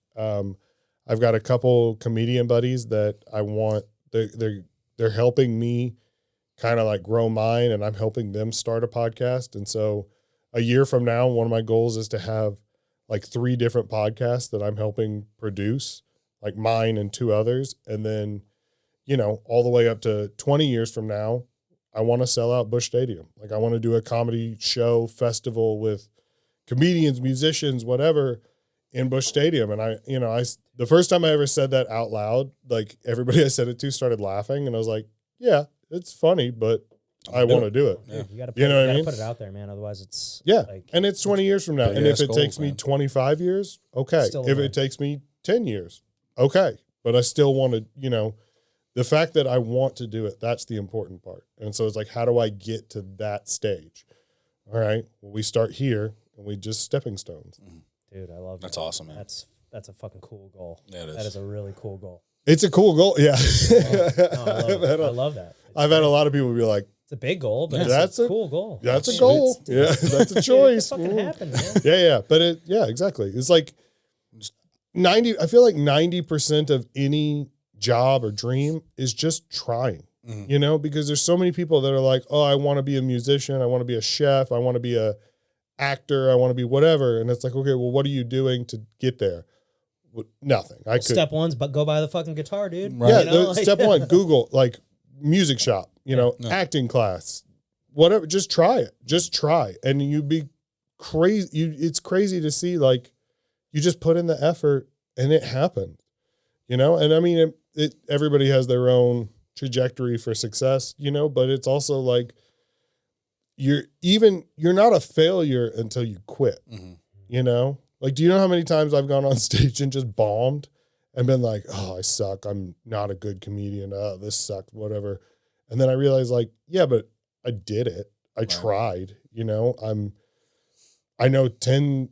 I've got a couple comedian buddies that I want. They're helping me kind of like grow mine, and I'm helping them start a podcast. And so a year from now, one of my goals is to have like 3 different podcasts that I'm helping produce, like mine and 2 others. And then, all the way up to 20 years from now, I want to sell out Busch Stadium. Like I want to do a comedy show festival with comedians, musicians, whatever, in Busch Stadium. And the first time I ever said that out loud, like everybody I said it to started laughing. And I was like, yeah, it's funny, but I want to do it. Yeah. You got to You know what I mean? put it out there, man. Otherwise, it's Yeah. like, And it's 20 years from now. Big And if ass it takes goals, me man. 25 years, okay. Still a If win. it takes me 10 years, okay. But I still want to, the fact that I want to do it, that's the important part. And so it's like, how do I get to that stage? All right. Well, we start here and we just stepping stones. dude, I love That's that. awesome, man. That's a fucking cool goal. Yeah, it is. That is a really cool goal. It's a cool goal. Yeah. I love that. I've had a lot of people be like, It's a big goal, but That's it's a a- cool goal. that's a goal. Yeah. That's a choice. It fucking happened, man. Yeah. But exactly. It's like 90, I feel like 90% of any job or dream is just trying, because there's so many people that are like, oh, I want to be a musician. I want to be a chef. I want to be a actor. I want to be whatever. And it's like, okay, well, what are you doing to get there? Well, nothing. I could. Step one's but go buy the fucking guitar, dude. Right. Yeah. You know, like- Step one, Google like music shop, acting class, whatever. Just try it. Just try. And you'd be crazy. It's crazy to see, like, you just put in the effort and it happened, and I mean, everybody has their own trajectory for success, but it's also like you're not a failure until you quit, like, do you know how many times I've gone on stage and just bombed and been like, oh, I suck. I'm not a good comedian. Oh, this sucked, whatever. And then I realized, like, yeah, but I did it. I tried, I know 10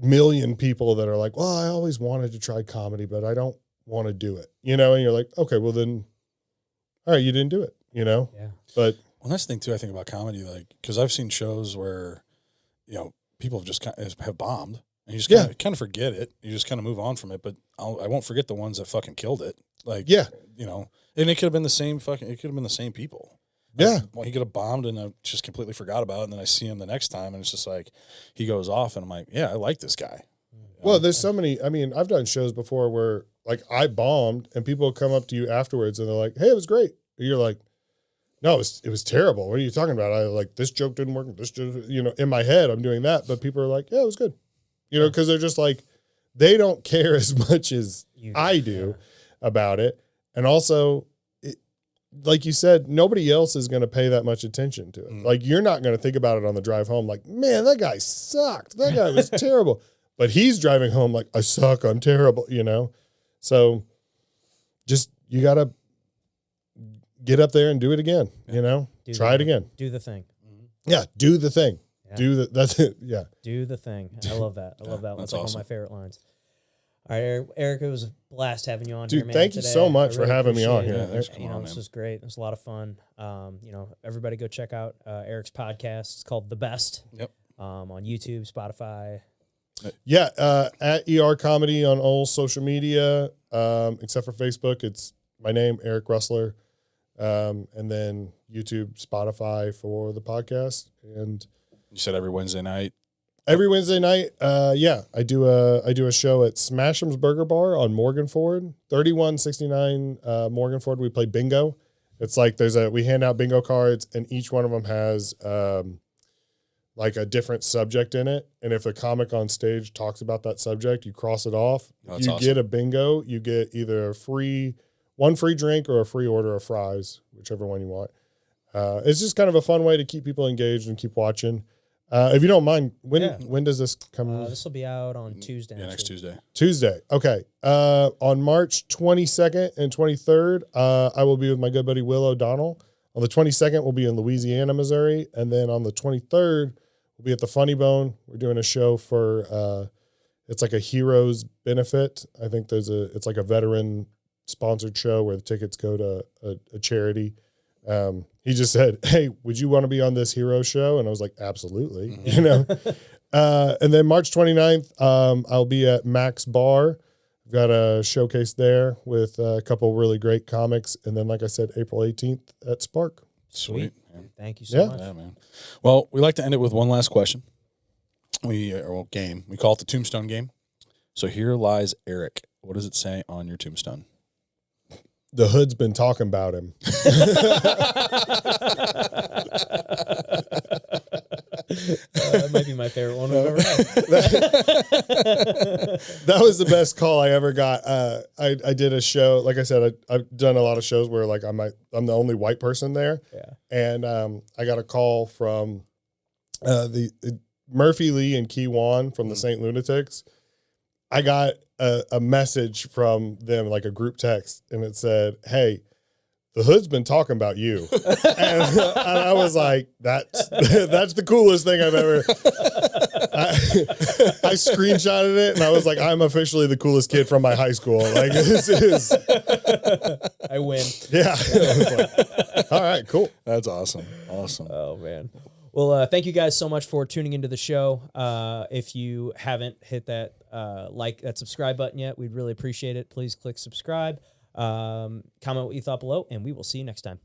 million people that are like, well, I always wanted to try comedy, but I don't want to do it, and you're like, okay, well then, all right, you didn't do it, Yeah. but Well, that's the thing too. I think about comedy, like, because I've seen shows where, people have just have bombed, and you just kind of forget it. You just kind of move on from it. But I won't forget the ones that fucking killed it. Like, yeah, and it could have been the same people. yeah, Like, well, he could have bombed, and I just completely forgot about it. And then I see him the next time, and it's just like he goes off, and I'm like, yeah, I like this guy. Well, there's so many. I mean, I've done shows before where, like, I bombed and people come up to you afterwards and they're like, hey, it was great. And you're like, no, it was terrible. What are you talking about? I like, this joke didn't work. This joke, in my head, I'm doing that. But people are like, yeah, it was good. Because they're just like, they don't care as much as I do about it. And also, like you said, nobody else is going to pay that much attention to it. Like, you're not going to think about it on the drive home. Like, man, that guy sucked. That guy was terrible. But he's driving home like, I suck. I'm terrible. So just, you got to get up there and do it again, try it again. Do the thing. Yeah. Do the thing. Yeah. That's it. Yeah. Do the thing. I love that. I love that. That's That's like awesome. one of my favorite lines. All right, Eric, it was a blast having you on Dude, here, man. thank you today. so much I for really having me on appreciate here. it. Yeah, thanks for coming on, This man. was great. It was a lot of fun. Everybody go check out Eric's podcast. It's called The Best. Yep. On YouTube, Spotify. Yeah. At ER Comedy on all social media, except for Facebook. It's my name, Eric Rueseler. And then YouTube, Spotify for the podcast. And You said every Wednesday night. every Wednesday night, I do a show at Smasham's Burger Bar on Morgan Ford, 3169 Morgan Ford. We play bingo. It's like we hand out bingo cards, and each one of them has like a different subject in it. And if a comic on stage talks about that subject, you cross it off. Oh, You that's get a bingo. You get either one free drink or a free order of fries, whichever one you want. It's just kind of a fun way to keep people engaged and keep watching. If you don't mind, when does this come? This will be out on Tuesday. Yeah, next actually. Tuesday. Tuesday. Okay. On March 22nd and 23rd, I will be with my good buddy Will O'Donnell. On the 22nd, we'll be in Louisiana, Missouri. And then on the 23rd, we'll be at the Funny Bone. We're doing a show for, it's like a heroes benefit. I think it's like a veteran sponsored show where the tickets go to a charity. He just said, hey, would you want to be on this hero show? And I was like, absolutely, and then March 29th, I'll be at Max Bar. I've got a showcase there with a couple really great comics. And then, like I said, April 18th at Spark. Sweet. Yeah. Thank you so Yeah. much. Yeah, man. Well, we like to end it with one last question. Game. We call it the Tombstone game. So here lies Eric. What does it say on your tombstone? The hood's been talking about him. That might be my favorite one I've ever had. That was the best call I ever got. I did a show. Like I said, I've done a lot of shows where like I'm the only white person there. Yeah. And I got a call from the Murphy Lee and Key Wan from the Saint Lunatics. I got a message from them, like a group text, and it said, "Hey, the hood's been talking about you." and I was like, that's the coolest thing I've ever. I screenshotted it and I was like, I'm officially the coolest kid from my high school. Like, this is. I win. Yeah. I was like, all right, cool. That's awesome. Awesome. Oh, man. Well, thank you guys so much for tuning into the show. If you haven't hit that that subscribe button yet, we'd really appreciate it. Please click subscribe. Comment what you thought below, and we will see you next time.